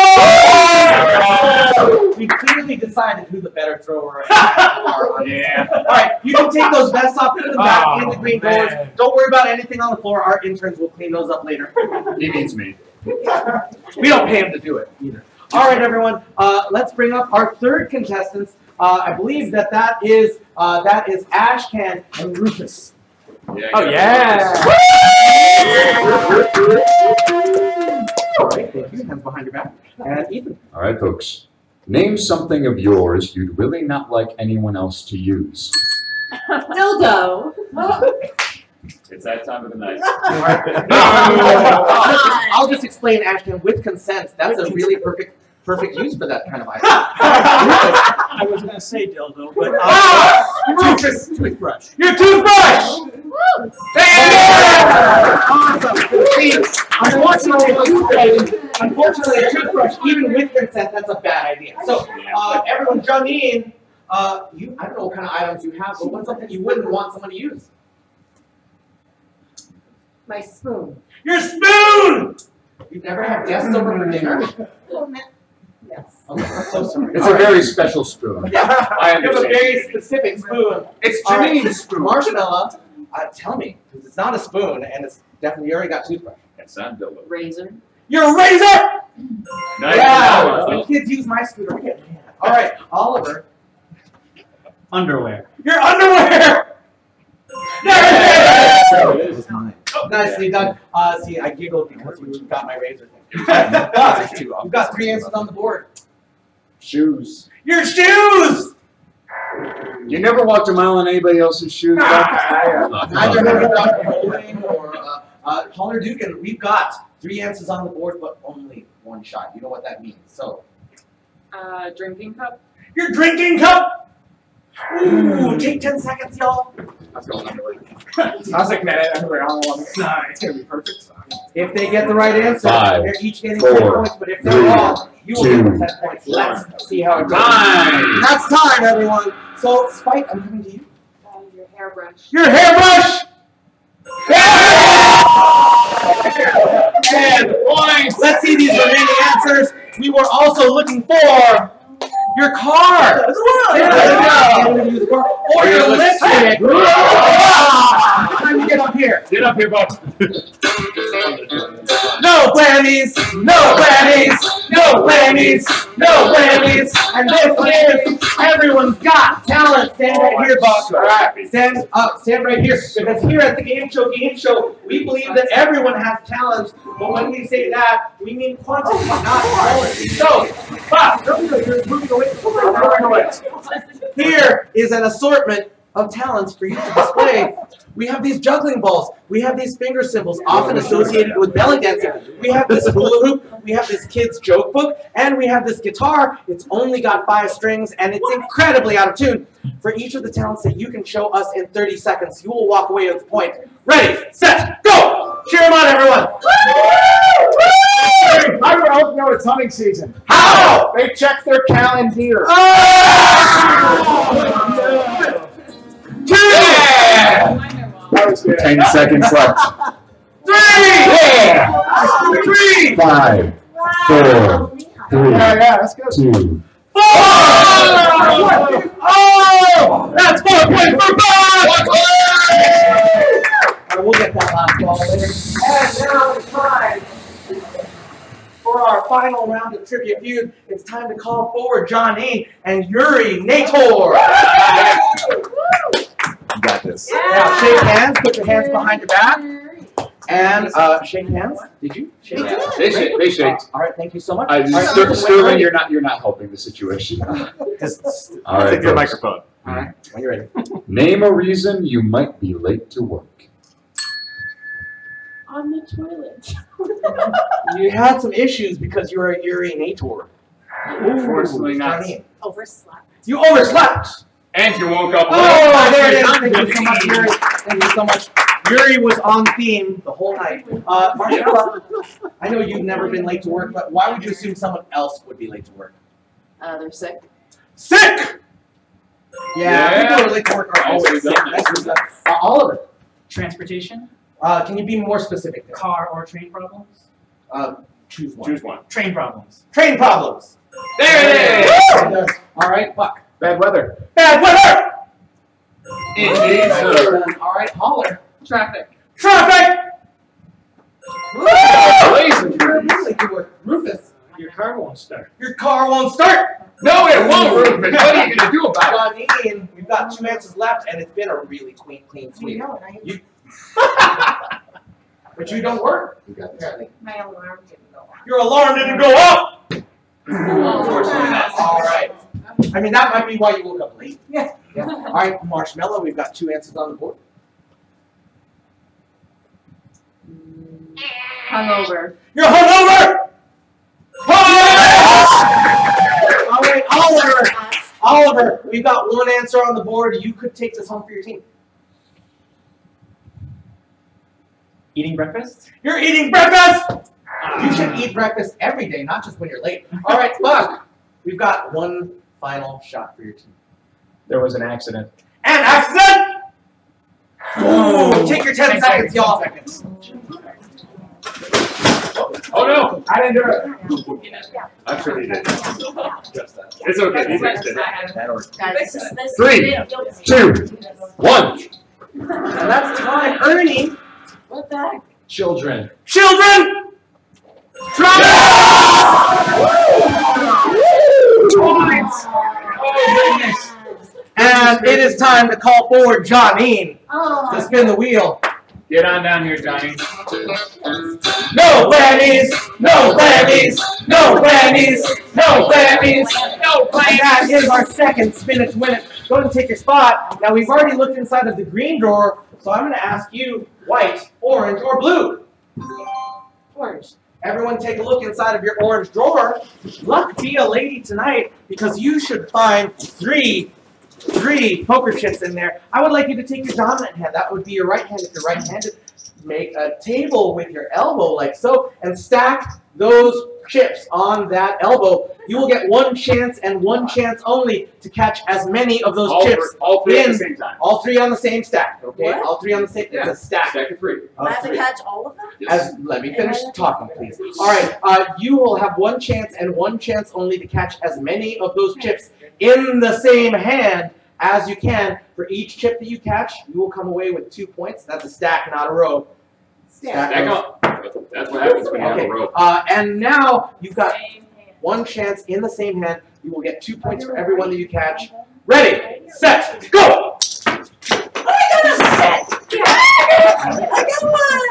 Speaker 2: We clearly decided who the better thrower is.
Speaker 5: Yeah.
Speaker 2: All right, you can take those vests off in the back in the green doors. Don't worry about anything on the floor. Our interns will clean those up later.
Speaker 5: He means me.
Speaker 2: We don't pay him to do it either. All right, everyone. Let's bring up our third contestants. I believe that is Ashcan and Rufus.
Speaker 5: Yeah,
Speaker 2: Oh yeah! All right, thank you. Hands behind your back. And Ethan.
Speaker 1: All right, folks. Name something of yours you'd really not like anyone else to use.
Speaker 7: Dildo.
Speaker 5: It's that time of the night.
Speaker 2: I'll just explain, Ashton, with consent. That's a really perfect use for that kind of item.
Speaker 6: I was going to say dildo, but toothbrush.
Speaker 2: Your toothbrush! Awesome. See, unfortunately, a toothbrush, even with consent, that's a bad idea. So, everyone, Johnine, I don't know what kind of items you have, but what's something you wouldn't want someone to use?
Speaker 7: My spoon.
Speaker 2: Your spoon! You've never had guests over for dinner?
Speaker 7: Yes.
Speaker 2: Okay, I'm so sorry.
Speaker 1: It's a very special spoon.
Speaker 2: Yeah,
Speaker 1: I
Speaker 2: you have a
Speaker 1: understand.
Speaker 2: very specific spoon.
Speaker 4: It's
Speaker 2: All right,
Speaker 4: Janine's spoon.
Speaker 2: Marshmallow, tell me, because it's not a spoon, and it's definitely, you already got toothbrush.
Speaker 5: It's not dildo.
Speaker 8: Razor.
Speaker 2: Your razor!
Speaker 5: Nice.
Speaker 2: Yeah, when kids use my scooter, I get mad. All right, Oliver.
Speaker 6: Underwear.
Speaker 2: Your underwear!
Speaker 5: Yeah,
Speaker 2: There
Speaker 5: so
Speaker 2: it
Speaker 5: it
Speaker 2: is!
Speaker 5: is.
Speaker 2: Nicely done. See, I giggled because you got my razor thing. You've got 3 answers on the board.
Speaker 5: Shoes.
Speaker 2: Your shoes!
Speaker 5: You never walked a mile in anybody else's shoes.
Speaker 2: Neither have we got bowling or Hunter Dugan. We've got 3 answers on the board, but only 1 shot. You know what that means. So,
Speaker 8: Drinking cup.
Speaker 2: your drinking cup! Ooh, take 10 seconds, y'all.
Speaker 4: I was looking at it. I was like, it's gonna be perfect.
Speaker 2: If they get the right answer,
Speaker 1: 5,
Speaker 2: they're each getting
Speaker 1: 4,
Speaker 2: 10 points, but if they're wrong, you will get 10 points. Let's see how it goes.
Speaker 5: Time.
Speaker 2: That's time, everyone. So, Spike, I'm coming to you.
Speaker 8: Your hairbrush.
Speaker 2: Your hairbrush!
Speaker 5: And points.
Speaker 2: Let's see these remaining answers. We were also looking for your car. Or your lipstick. Time to get up here.
Speaker 5: Get up here, Bucks.
Speaker 2: No whammies, no whammies, no whammies, no whammies. And this is Everyone's Got Talent. Stand right here, Buck. All right, stand up, stand right here. Because here at the Game Show, we believe that everyone has talents. But when we say that, we mean quantity, not quality. So, Buck, you're moving away. Here is an assortment of talents for you to display. We have these juggling balls. We have these finger cymbals, often associated with belly dancing. We have this hula hoop. We have this kid's joke book. And we have this guitar. It's only got 5 strings, and it's incredibly out of tune. For each of the talents that you can show us in 30 seconds, you will walk away with a point. Ready, set, go! Cheer them on, everyone!
Speaker 5: I would hope no, it's hunting season.
Speaker 2: How?
Speaker 5: They check their calendar.
Speaker 2: Yeah!
Speaker 5: That was good.
Speaker 1: 10 seconds left.
Speaker 2: 3!
Speaker 1: 5, 4, 3,
Speaker 5: Yeah, that's good.
Speaker 1: 2.
Speaker 2: 4! Oh! That's 4 points for Bob! We'll get that last ball later. And now it's time for our final round of Trivia Feud. It's time to call forward Johnny and Yuri Nator.
Speaker 1: You got this.
Speaker 2: Now shake hands. Put your hands behind your back. And shake hands. Did you? Shake hands.
Speaker 5: They shake. They shake.
Speaker 2: All right. Thank you so much.
Speaker 1: Sterling, you're not helping the situation. All right,
Speaker 5: Take your
Speaker 1: folks.
Speaker 5: microphone.
Speaker 2: All right. When you're ready.
Speaker 1: Name a reason you might be late to work.
Speaker 7: On the toilet.
Speaker 2: You had some issues because you were a urinator.
Speaker 5: Unfortunately not.
Speaker 7: Overslept.
Speaker 2: You overslept.
Speaker 5: And you woke up.
Speaker 2: Oh, there it is. Thank you so much, Yuri. Thank you so much. Yuri was on theme the whole night. Marshall, I know you've never been late to work, but why would you assume someone else would be late to work?
Speaker 8: They're sick.
Speaker 2: Sick! Yeah, people who are late to work are always
Speaker 5: Nicely
Speaker 2: sick.
Speaker 5: done,
Speaker 2: Nicely done. Oliver,
Speaker 6: Transportation,
Speaker 2: can you be more specific there?
Speaker 6: car or train problems?
Speaker 2: Choose one.
Speaker 5: Choose one.
Speaker 6: Train problems.
Speaker 2: Train problems.
Speaker 5: There it is.
Speaker 2: Woo! All right, Buck.
Speaker 5: Bad weather.
Speaker 2: Bad weather.
Speaker 5: Indeed.
Speaker 2: All right, Holler.
Speaker 8: Traffic.
Speaker 2: Traffic.
Speaker 5: Blazing.
Speaker 2: Really good work. Rufus,
Speaker 6: Your car won't start.
Speaker 2: your car won't start.
Speaker 5: No, it won't, Rufus. What are you going to do about it?
Speaker 2: Johnny, we've got 2 answers left, and it's been a really clean sweep. You, but you don't work. Apparently.
Speaker 3: My alarm didn't go off.
Speaker 2: Your alarm didn't go up. Unfortunately, not. All right. I mean, that might be why you woke up late. Yeah. All right, Marshmallow, we've got 2 answers on the board.
Speaker 8: Hungover.
Speaker 2: You're hungover. All right, Oliver, we've got 1 answer on the board. You could take this home for your team.
Speaker 6: Eating breakfast?
Speaker 2: You're eating breakfast. You should eat breakfast every day, not just when you're late. All right, Buck, we've got 1 final shot for your team.
Speaker 5: There was an accident.
Speaker 2: An accident! Ooh, take your 10 seconds, y'all.
Speaker 5: Oh no! I didn't do it. I'm sure he did. It's okay. He fixed it.
Speaker 8: Guys, this
Speaker 1: 3, 2, 1.
Speaker 2: And that's time. Ernie.
Speaker 8: What the heck?
Speaker 1: Children.
Speaker 2: Children!
Speaker 5: Oh goodness!
Speaker 2: And it is time to call forward Johnine to spin the wheel.
Speaker 5: Get on down here, Johnny.
Speaker 2: No whammies, no whammies, no whammies, no whammies, no whammies. And that is our second spinach winner. Go ahead and take your spot. Now we've already looked inside of the green drawer, so I'm going to ask you white, orange, or blue. Orange. Everyone take a look inside of your orange drawer. Luck be a lady tonight, because you should find three poker chips in there. I would like you to take your dominant hand. That would be your right hand if you're right-handed. Make a table with your elbow like so, and stack those chips on that elbow. You will get one chance and one chance only to catch as many of those chips.
Speaker 5: All three at the same time.
Speaker 2: All three on the same stack. Okay,
Speaker 8: What?
Speaker 2: all three on the same.
Speaker 5: Yeah.
Speaker 2: It's a stack.
Speaker 5: Stack of three.
Speaker 8: I have to catch all of them?
Speaker 2: Let me finish talking, please. All right, you will have one chance and one chance only to catch as many of those chips in the same hand as you can. For each chip that you catch, you will come away with 2 points. That's a stack, not a row.
Speaker 5: Stack up. That's what happens when you have a rope.
Speaker 2: And now you've got one chance in the same hand. You will get 2 points for every one that you catch. Ready, set, go!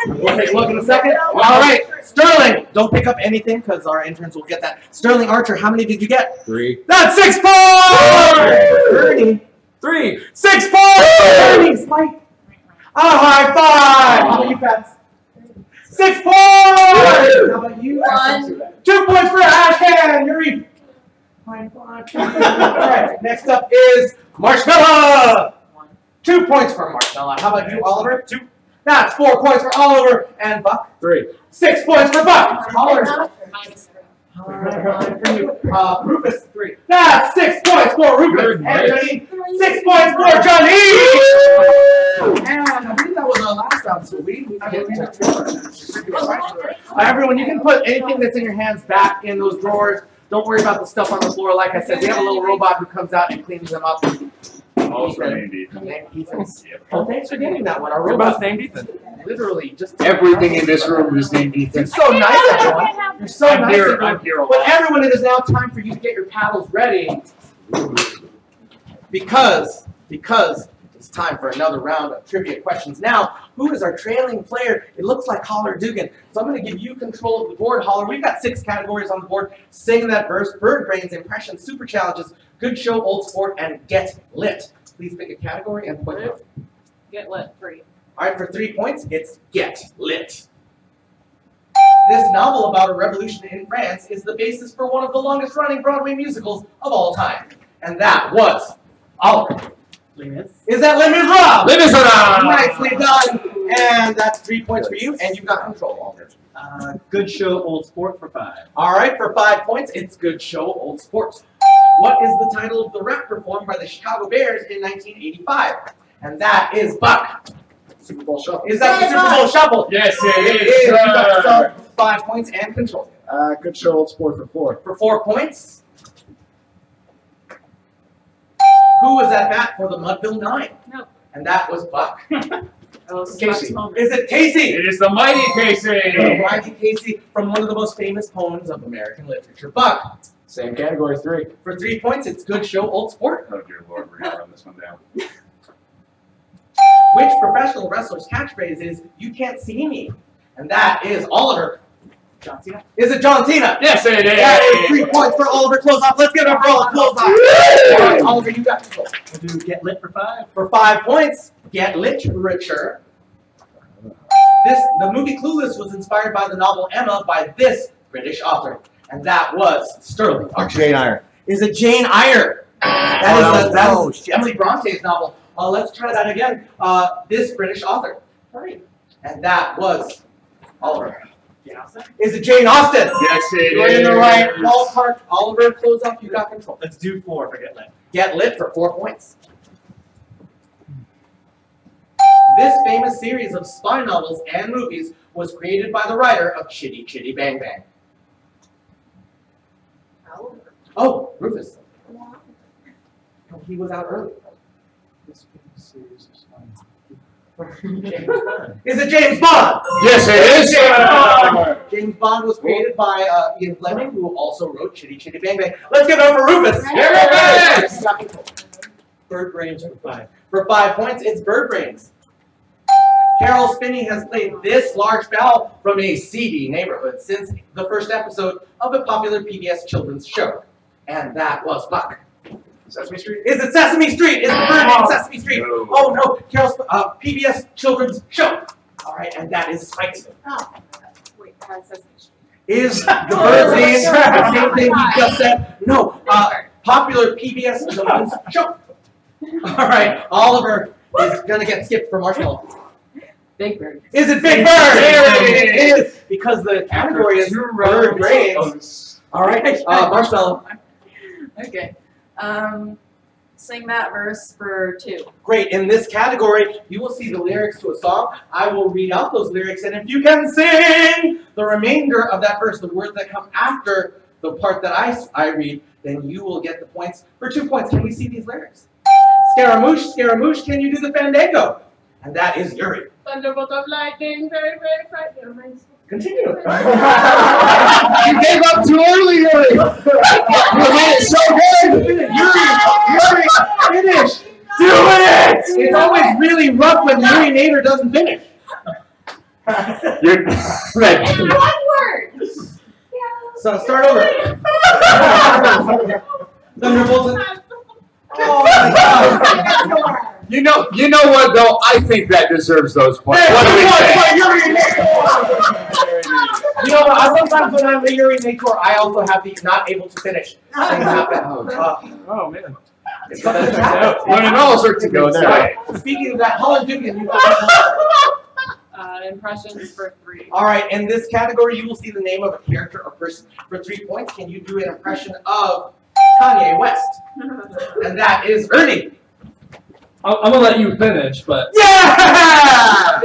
Speaker 2: We'll take a look in a second. All right, Sterling, don't pick up anything because our interns will get that. Sterling Archer, how many did you get?
Speaker 1: 3.
Speaker 2: That's 6 points! Ernie,
Speaker 1: 3.
Speaker 2: 6 points! Ernie, Spike. A high five! How about you, Pats? 6 points! How about you?
Speaker 8: 1.
Speaker 2: 2 points for Ashcan! Yuri. High five. All right, next up is Marshmallow. 2 points for Marshmallow. How about you, Oliver? 2. That's 4 points for Oliver and Buck.
Speaker 1: 3.
Speaker 2: 6 points for Buck. Oliver.
Speaker 8: -3.
Speaker 2: For you. Rufus. 3. That's 6 points for Rufus. And Johnny. 6 points for Johnny. And I believe that was our last round, so we get to everyone, you can put anything that's in your hands back in those drawers. Don't worry about the stuff on the floor. Like I said, we have a little robot who comes out and cleans them up.
Speaker 5: Also named Ethan.
Speaker 2: Oh, thanks for getting that one. Our
Speaker 1: We're
Speaker 2: robot's
Speaker 1: both named Ethan.
Speaker 2: literally just
Speaker 5: Everything in this room is named
Speaker 2: You're
Speaker 5: Ethan.
Speaker 2: so nice, everyone. You're so
Speaker 5: I'm
Speaker 2: nice,
Speaker 5: here.
Speaker 2: everyone.
Speaker 5: I'm here a
Speaker 2: But
Speaker 5: lot.
Speaker 2: everyone, it is now time for you to get your paddles ready. Because it's time for another round of trivia questions. Now, who is our trailing player? It looks like Holler Dugan. So I'm going to give you control of the board, Holler. We've got 6 categories on the board. Sing that verse, Bird Brains, Impressions, Super Challenges, Good Show, Old Sport, and Get Lit. Please pick a category and point out.
Speaker 8: Get lit. 3.
Speaker 2: All right, for 3 points, it's Get Lit. This novel about a revolution in France is the basis for one of the longest-running Broadway musicals of all time. And that was Oliver. Is that Les Miserables?
Speaker 5: Les Miserables!
Speaker 2: Nicely done. And that's 3 points for you, and you've got control, Oliver.
Speaker 6: Good Show, Old Sport for 5.
Speaker 2: All right, for 5 points, it's Good Show, Old Sport. What is the title of the rap performed by the Chicago Bears in 1985? And that is Buck.
Speaker 1: Super Bowl Shuffle.
Speaker 2: Is that the Super Bowl Shuffle?
Speaker 5: Yes, it
Speaker 2: It
Speaker 5: is,
Speaker 2: is. You got
Speaker 5: sir.
Speaker 2: yourself 5 points and control.
Speaker 1: Good Show, Old Sport for 4.
Speaker 2: For 4 points. Who was at bat for the Mudville 9?
Speaker 8: No.
Speaker 2: And that was Buck.
Speaker 8: Oh,
Speaker 1: Casey.
Speaker 2: Is it Casey?
Speaker 5: It is the mighty Casey.
Speaker 2: Riley Casey from one of the most famous poems of American literature. Buck.
Speaker 1: Same category, 3.
Speaker 2: For 3 points, it's Good Show, Old Sport.
Speaker 5: Oh dear Lord, we're gonna run this one down.
Speaker 2: Which professional wrestler's catchphrase is, "You can't see me"? And that is Oliver.
Speaker 6: John Cena.
Speaker 2: Is it John Cena?
Speaker 5: Yes, it is.
Speaker 2: That is 3 points for Oliver Closeoff. Let's give it up for Oliver Closeoff. All right, Oliver, you got control.
Speaker 6: We'll do Get Lit for 5.
Speaker 2: For 5 points, Get Literature. The movie Clueless was inspired by the novel Emma by this British author. And that was Sterling Archer.
Speaker 1: Jane Eyre.
Speaker 2: Is it Jane Eyre? That
Speaker 1: Oh,
Speaker 2: is Emily Bronte's novel. Let's try that again. This British author. And that was Oliver. Is it Jane Austen?
Speaker 5: Yes, it
Speaker 2: You're
Speaker 5: is.
Speaker 2: in the right ballpark. Oliver, close up. You got control.
Speaker 6: Let's do 4 for Get Lit.
Speaker 2: Get Lit for 4 points. This famous series of spy novels and movies was created by the writer of Chitty Chitty Bang Bang. Oh, Rufus. No, he was out early. Is it James Bond?
Speaker 5: Yes, it is.
Speaker 2: James Bond was created by Ian Fleming, who also wrote Chitty Chitty Bang Bang. Let's give it up for Rufus.
Speaker 5: Yes!
Speaker 2: Bird Brains for 5. For 5 points, it's Bird Brains. Carol Spinney has played this large belle from a seedy neighborhood since the first episode of a popular PBS children's show. And that was Buck.
Speaker 5: Sesame Street?
Speaker 2: Is it Sesame Street? Is the bird named Sesame Street?
Speaker 5: No.
Speaker 2: Oh no, Carol's PBS children's show. All right, and that is Spike's.
Speaker 3: Wait, Sesame Street.
Speaker 2: Is the bird's name the same thing you just said? No, popular PBS children's show. All right, Oliver is gonna get skipped for Marshmallow.
Speaker 8: Big Bird.
Speaker 2: Is it Big Bird? It is, because the category is bird brains. All right, Marshmallow.
Speaker 8: Okay. Sing that verse for 2.
Speaker 2: Great. In this category, you will see the lyrics to a song. I will read out those lyrics, and if you can sing the remainder of that verse, the words that come after the part that I read, then you will get the points for 2 points. Can we see these lyrics? Scaramouche, Scaramouche, can you do the fandango? And that is Yuri.
Speaker 7: Thunderbolt of lightning, very, very frightening.
Speaker 2: Continue.
Speaker 1: You gave up too early, Yuri. You made it so good.
Speaker 2: Yuri, finish. Do it! It's always really rough when Yuri Nader doesn't finish.
Speaker 1: You're right.
Speaker 3: One word.
Speaker 2: So start over. Thunderbolt. Oh my God.
Speaker 1: You know what though? I think that deserves those points. What do we say?
Speaker 2: You know what? Sometimes when I'm a Yuri Nator, I also have the not able to finish thing happen.
Speaker 5: Oh, man.
Speaker 2: It's something that's happened.
Speaker 1: When it all starts to go there.
Speaker 2: Speaking of that, Holland Dugan, you got
Speaker 8: Impressions for 3.
Speaker 2: all right, in this category, you will see the name of a character or person for 3 points. Can you do an impression of Kanye West? And that is Ernie.
Speaker 9: I'm gonna let you finish, but
Speaker 2: Yeah!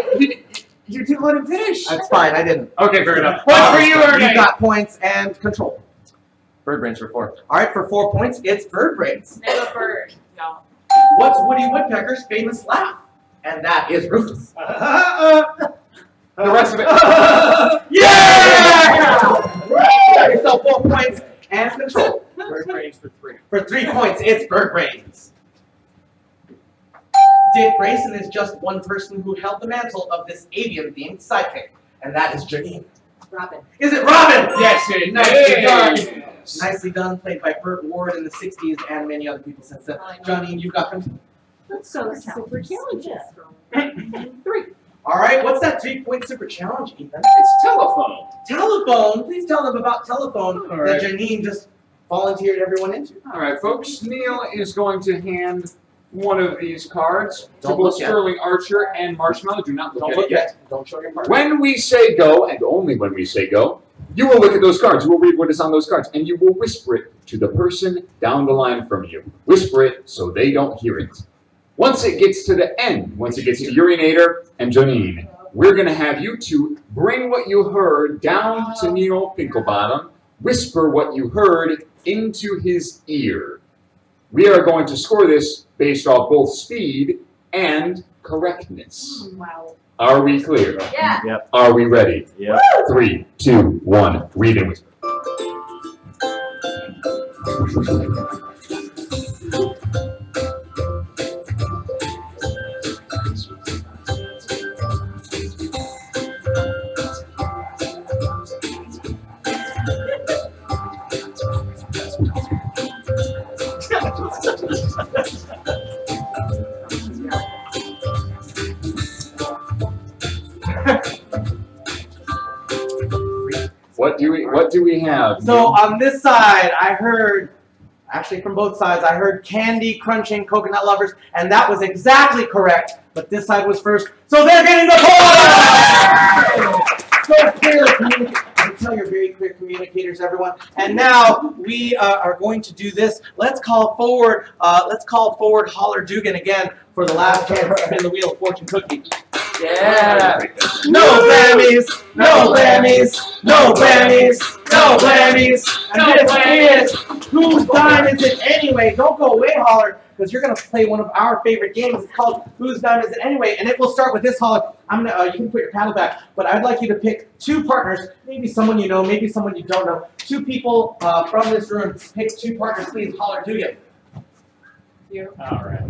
Speaker 5: You didn't let him finish.
Speaker 2: That's fine, I didn't.
Speaker 5: Okay, fair enough. Points for you, Ernie.
Speaker 2: You got points and control.
Speaker 4: Bird brains for 4.
Speaker 2: All right, for 4 points, it's bird brains.
Speaker 8: Name a bird. No.
Speaker 2: What's Woody Woodpecker's famous laugh? And that is Rufus.
Speaker 5: The rest of it.
Speaker 2: Yeah! Got yourself 4 points and control.
Speaker 5: Bird brains for 3.
Speaker 2: For 3 points, it's bird brains. Dick Grayson is just one person who held the mantle of this avian-themed sidekick, and that is Janine.
Speaker 3: Robin.
Speaker 2: Is it Robin?
Speaker 5: Yes, it nicely done.
Speaker 2: Nicely done, played by Burt Ward in the 60s and many other people since then. Janine, you got control.
Speaker 3: That's so super challenging.
Speaker 2: 3. All right, what's that 3-point super challenge, Ethan?
Speaker 5: It's telephone.
Speaker 2: Telephone. Please tell them about telephone
Speaker 5: All
Speaker 2: that
Speaker 5: right.
Speaker 2: Janine just volunteered everyone into.
Speaker 5: All right, folks. Neil is going to hand one of these cards to
Speaker 2: Don't
Speaker 5: both
Speaker 2: look at
Speaker 5: Sterling Archer and Marshmallow. Do not look at it yet.
Speaker 2: Don't show your part.
Speaker 1: When we say go, and only when we say go, you will look at those cards. You will read what is on those cards, and you will whisper it to the person down the line from you. Whisper it so they don't hear it. Once it gets to the end, once it gets to Yuri Nader and Janine, we're going to have you two bring what you heard down to Neil Pinklebottom, whisper what you heard into his ear. We are going to score this based off both speed and correctness.
Speaker 3: Wow.
Speaker 1: Are we clear?
Speaker 3: Yeah.
Speaker 4: Yep.
Speaker 1: Are we ready?
Speaker 4: Yep.
Speaker 1: 3, 2, 1, read and whisper. What do we have?
Speaker 2: So on this side, I heard, actually from both sides, I heard candy crunching coconut lovers, and that was exactly correct. But this side was first, so they're getting the point! So clear, I can tell you're very clear communicators, everyone. And now we are going to do this. Let's call forward Holler Dugan again for the last chance to spin the wheel of fortune cookie.
Speaker 8: Yeah.
Speaker 2: No Grammys, no Grammys, no Grammys, no Grammys. And this is Whose Dime Is It Anyway? Don't go away, Holler, because you're gonna play one of our favorite games. It's called Whose Dime Is It Anyway? And it will start with this, Holler. I'm gonna you can put your paddle back, but I'd like you to pick 2 partners, maybe someone you know, maybe someone you don't know. 2 people from this room. Pick 2 partners, please. Holler Dugan.
Speaker 3: You.
Speaker 5: All right.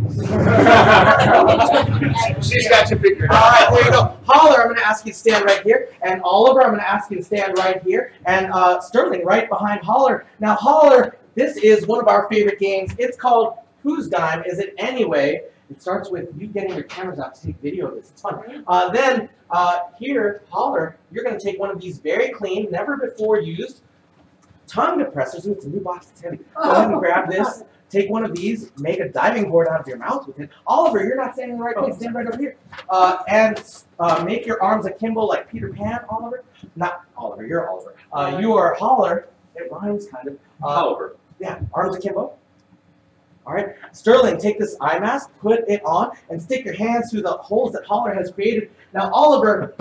Speaker 5: She's got you figured
Speaker 2: All
Speaker 5: out.
Speaker 2: right, there you go. Holler, I'm going to ask you to stand right here. And Oliver, I'm going to ask you to stand right here. And Sterling, right behind Holler. Now, Holler, this is one of our favorite games. It's called Whose Dime Is It Anyway? It starts with you getting your cameras out to take video of this. It's fun. Then here, Holler, you're going to take one of these very clean, never before used tongue depressors. Ooh, it's a new box. It's heavy. Go ahead and grab this. Take one of these, make a diving board out of your mouth with it. Oliver, you're not standing in the right place. Stand right over here. And make your arms akimbo like Peter Pan, Oliver. Not Oliver, you're Oliver. You are Holler. It rhymes kind of.
Speaker 5: Oliver.
Speaker 2: Yeah, arms akimbo. All right. Sterling, take this eye mask, put it on, and stick your hands through the holes that Holler has created. Now, Oliver,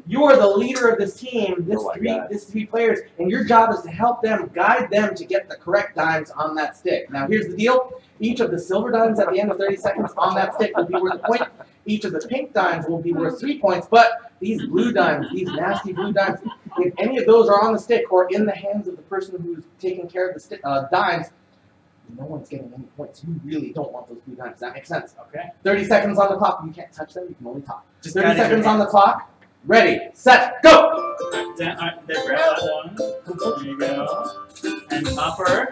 Speaker 2: you are the leader of this team, this three players, and your job is to help them, guide them to get the correct dimes on that stick. Now, here's the deal. Each of the silver dimes at the end of 30 seconds on that stick will be worth a point. Each of the pink dimes will be worth 3 points, but these blue dimes, these nasty blue dimes, if any of those are on the stick or in the hands of the person who's taking care of the dimes, no one's getting any points. You really don't want those blue dimes. Does that make sense?
Speaker 6: Okay.
Speaker 2: 30 seconds on the clock. You can't touch them. You can only talk.
Speaker 6: Just
Speaker 2: 30 seconds on the clock. Ready, set, go!
Speaker 6: Then grab that one. There you go. And upper,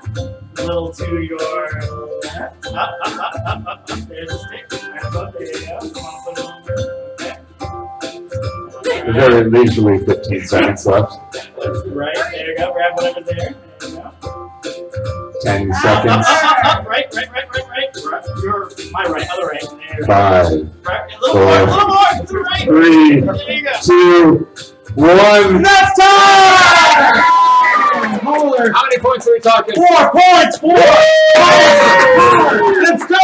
Speaker 6: a little to your left. Up. There's the stick. Right above. There you go. Come on, put it on. Okay.
Speaker 1: Very leisurely 15 seconds left.
Speaker 6: Right. There you go. Grab whatever's there. There you go.
Speaker 1: 10 seconds.
Speaker 6: Up. Right. Your my right, other right. There.
Speaker 1: 5,
Speaker 6: Right. A little more to the right.
Speaker 1: 3,
Speaker 6: There you go.
Speaker 1: 2, 1.
Speaker 2: That's time! Holler.
Speaker 5: How many points are we talking?
Speaker 2: 4 points! 4! Let's go!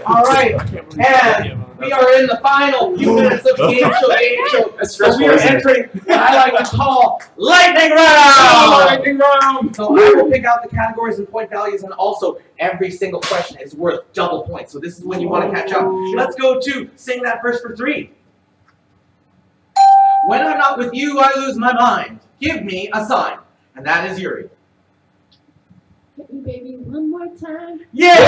Speaker 2: All right, and we are in the final few minutes of Gameshow.
Speaker 5: That's
Speaker 2: So we are entering what I like to call Lightning Round! So I will pick out the categories and point values, and also every single question is worth double points. So this is when you want to catch up. Let's go to Sing That Verse for 3. When I'm not with you, I lose my mind. Give me a sign. And that is Yuri.
Speaker 7: Hit me, baby, one more time.
Speaker 2: Yeah!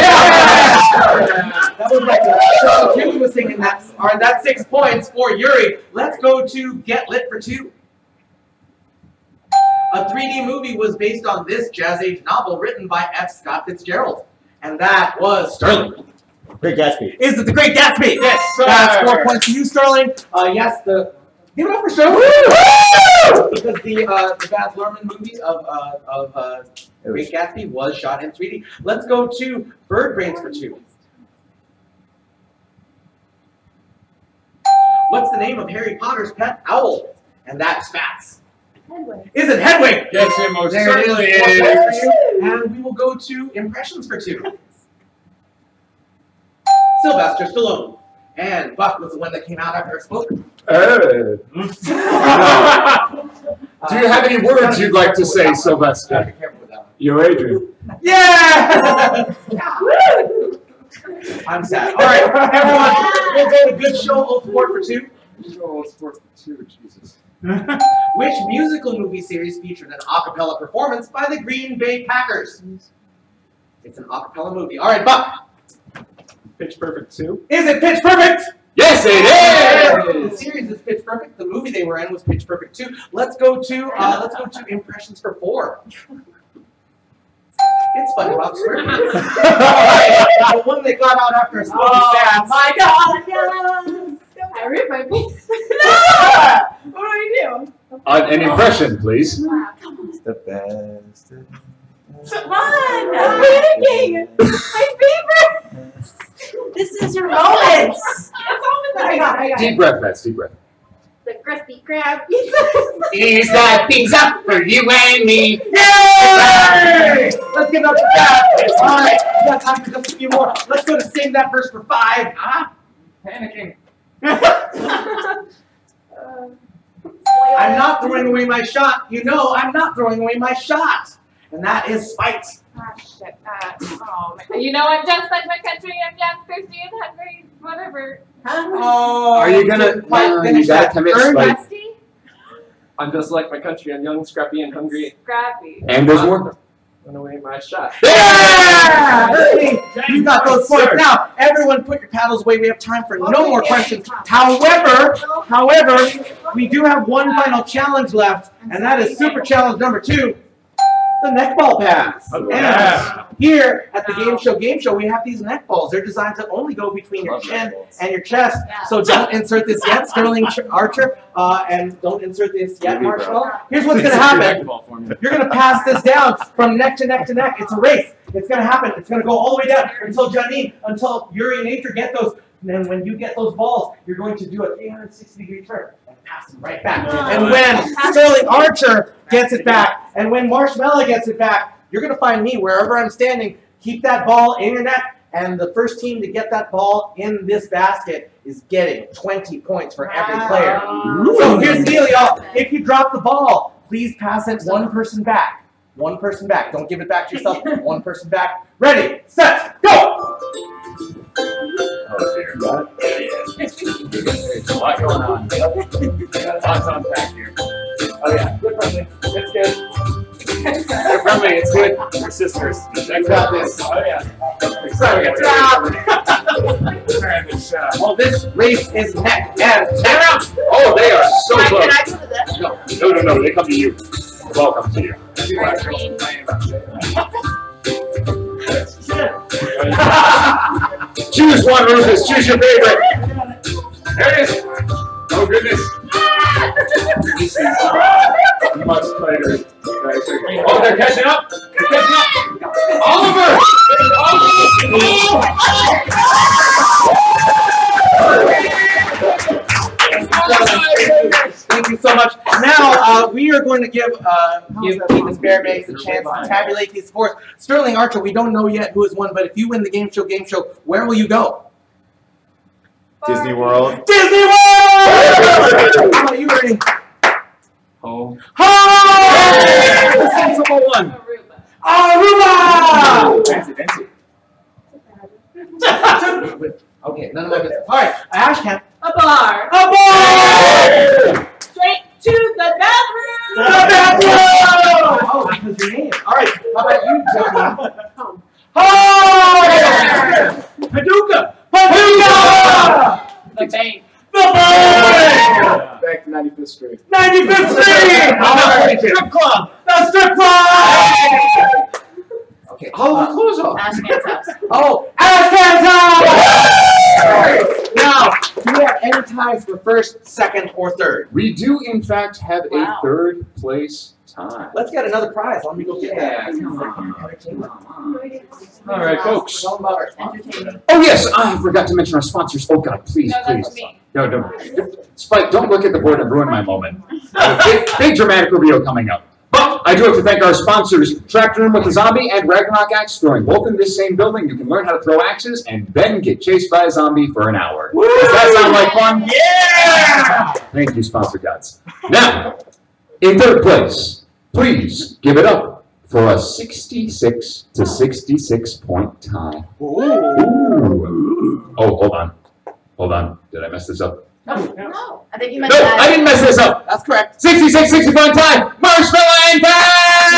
Speaker 2: That was like Charlotte Hughes was singing that. All right, that's 6 points for Yuri. Let's go to Get Lit for 2. A 3D movie was based on this Jazz Age novel written by F. Scott Fitzgerald. And that was Sterling.
Speaker 4: Great Gatsby.
Speaker 2: Is it The Great Gatsby?
Speaker 5: Yes, sir.
Speaker 2: That's 4 points to you, Sterling. Yes, give it up for Sterling. Because the Baz Luhrmann movie of Great Gatsby was shot in 3D. Let's go to Bird Brains for 2. What's the name of Harry Potter's pet owl? And that's Spats.
Speaker 7: Headway.
Speaker 2: Is it Hedwig?
Speaker 5: Yes, it most
Speaker 2: There it
Speaker 5: certainly
Speaker 2: is.
Speaker 5: is.
Speaker 2: 4 points for you. And we will go to Impressions for 2. Sylvester Stallone. And Buck was the one that came out after it spoke.
Speaker 1: Do you have any words you'd like to say, Sylvester?
Speaker 2: Be careful with that one.
Speaker 1: You're Adrian.
Speaker 2: Yeah! I'm sad. All right, everyone, we'll go to Good Show Old Sport for 2.
Speaker 5: Jesus.
Speaker 2: Which musical movie series featured an a cappella performance by the Green Bay Packers? It's an a cappella movie. All right, Buck.
Speaker 5: Pitch Perfect 2.
Speaker 2: Is it Pitch Perfect?
Speaker 1: Yes, it
Speaker 2: The series is Pitch Perfect. The movie they were in was Pitch Perfect 2. Let's go to Impressions for 4. It's SpongeBob SquarePants. The one they got out after a smoky dance.
Speaker 7: My God, I ripped my face. What do I do?
Speaker 1: An impression, please.
Speaker 4: The best.
Speaker 7: Come on, I'm panicking. My favorite. This is your moment. It's always I got it.
Speaker 1: Deep breath, Matt. Deep breath.
Speaker 7: The Krusty Krab.
Speaker 1: He's got things up for you and me.
Speaker 2: Yay! Let's give it up to that. All right, we got time for just a few more. Let's go to Sing That Verse for 5.
Speaker 5: Panicking.
Speaker 2: I'm not throwing away my shot. You know I'm not throwing away my shot. And that is Spite.
Speaker 3: Ah, shit. Oh, you know, I'm just like my country. I'm young, thirsty, and hungry. Whatever.
Speaker 2: Oh,
Speaker 1: Are you gonna? You gotta commit Spite.
Speaker 3: Nasty?
Speaker 9: I'm just like my country. I'm young, scrappy, and hungry.
Speaker 3: Scrappy.
Speaker 1: And there's more.
Speaker 2: I'm gonna wait my shot.
Speaker 1: Yeah!
Speaker 2: You got those points. Now, everyone put your paddles away. We have time for no more questions. However, we do have one final challenge left, and that is super challenge number 2, the neck ball pass. And here at the Gameshow, we have these neck balls. They're designed to only go between your chin and your chest. So don't insert this yet, Sterling Archer, and don't insert this yet, Marshall. Here's what's going to happen. You're going to pass this down from neck to neck to neck. It's a race. It's going to happen. It's going to go all the way down until Yuri and Nature get those. And then when you get those balls, you're going to do a 360-degree turn and pass them right back. And when Sterling Archer gets it back, and when Marshmallow gets it back, you're going to find me wherever I'm standing. Keep that ball in your net, and the first team to get that ball in this basket is getting 20 points for every player. So here's the deal, y'all. If you drop the ball, please pass it one person back. One person back. Don't give it back to yourself. One person back. Ready, set, go!
Speaker 5: Oh dear. There's a lot going on. Lots on back here.
Speaker 2: Oh yeah, good friendly. It's good.
Speaker 5: They're friendly, it's good. We're sisters. Check
Speaker 2: got this.
Speaker 5: Oh yeah.
Speaker 2: Sorry, we got well, this race is neck and neck.
Speaker 1: Oh, they are so close.
Speaker 7: Can I do this?
Speaker 1: No, they come to you. Welcome to you. Choose one, Rufus. Choose your favorite.
Speaker 5: There it is. Oh goodness. Much tighter.
Speaker 1: Oh, they're catching up. They're catching up. Oliver.
Speaker 2: Thank you so much. Now, we are going to give Louis Fairbanks a chance to tabulate these scores. Sterling Archer, we don't know yet who has won, but if you win the Gameshow, where will you go?
Speaker 4: Disney World.
Speaker 2: Disney World! How about you, Ernie?
Speaker 5: Home.
Speaker 2: Home!
Speaker 1: Sensible one.
Speaker 2: Aruba!
Speaker 5: Fancy.
Speaker 2: Okay, none of my business. All right, Ashcan.
Speaker 7: A bar.
Speaker 2: A bar!
Speaker 7: Straight to the bathroom.
Speaker 2: The bathroom! Oh, because your name. All right, how about you, Johnny? Home. Paducah! Paducah!
Speaker 3: The bank.
Speaker 2: The bank!
Speaker 4: Back to 95th Street.
Speaker 2: 95th Street! All right, strip club! The strip club! Okay.
Speaker 1: Oh, the clothes off.
Speaker 8: Ashcan's house.
Speaker 2: Oh, Ashcan's house! Now, do you have any ties for first, second, or third?
Speaker 1: We do, in fact, have a third place tie.
Speaker 2: Let's get another prize. Let me go get that.
Speaker 1: All right, folks.
Speaker 8: Entertaining.
Speaker 1: Oh, yes, I forgot to mention our sponsors. Oh, God, please,
Speaker 3: No,
Speaker 1: please.
Speaker 3: that's me.
Speaker 1: No. Spike, don't look at the board and ruin my moment. Big dramatic reveal coming up. But I do have to thank our sponsors, Tractor Room with the Zombie and Ragnarok Axe Throwing. Both in this same building, you can learn how to throw axes and then get chased by a zombie for an hour. Woo! Does that sound like fun? Yeah! Thank you, sponsor gods. Now, in third place, please give it up for a 66 to 66 point tie. Ooh. Oh, hold on. Did I mess this up?
Speaker 8: No. I think you meant
Speaker 1: No,
Speaker 8: that.
Speaker 1: I didn't mess this up.
Speaker 2: That's correct.
Speaker 1: 66, 60 point time. Marshmallow and Bats!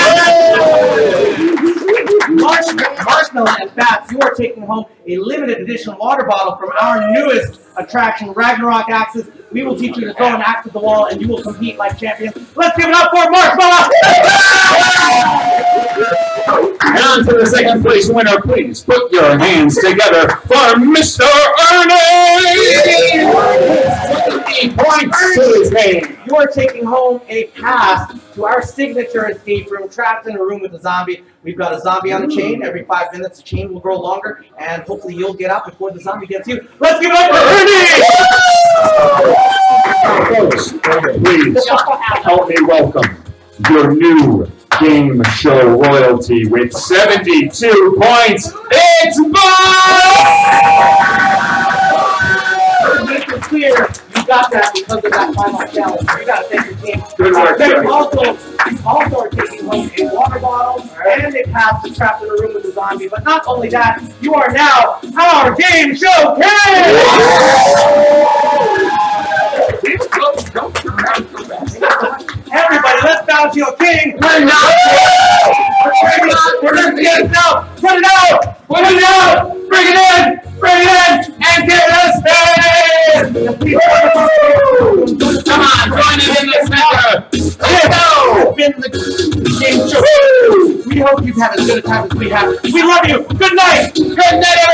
Speaker 2: Marshmallow and Bats, you are taking home a limited edition water bottle from our newest attraction, Ragnarok Axes. We will teach you to throw an axe at the wall, and you will compete like champions. Let's give it up for Marshmallow!
Speaker 1: And on to the second place winner. Please put your hands together for Mr. Ernie! 20 points to his name.
Speaker 2: You are taking home a pass to our signature escape room, trapped in a room with a zombie. We've got a zombie on the chain. Every 5 minutes, the chain will grow longer, and hopefully you'll get out before the zombie gets you. Let's give it up for Ernie!
Speaker 1: Folks, please help me welcome your new game show royalty with 72 points. It's Bob!
Speaker 2: Make it clear, you got that because of that final challenge. You got to thank your team.
Speaker 1: Good work,
Speaker 2: You also are taking home a water bottle and a pass to Trapped in a Room with a Zombie. But not only that, you are now our game show king! Everybody, let's bow to your king! We're not
Speaker 1: Bring it out! Bring it in! Bring it in! And get us in! Come on, join us in the center! Let's go!
Speaker 2: It's been the game show. We hope you've had as good a time as we have. We love you. Good night.
Speaker 1: Good night, everyone!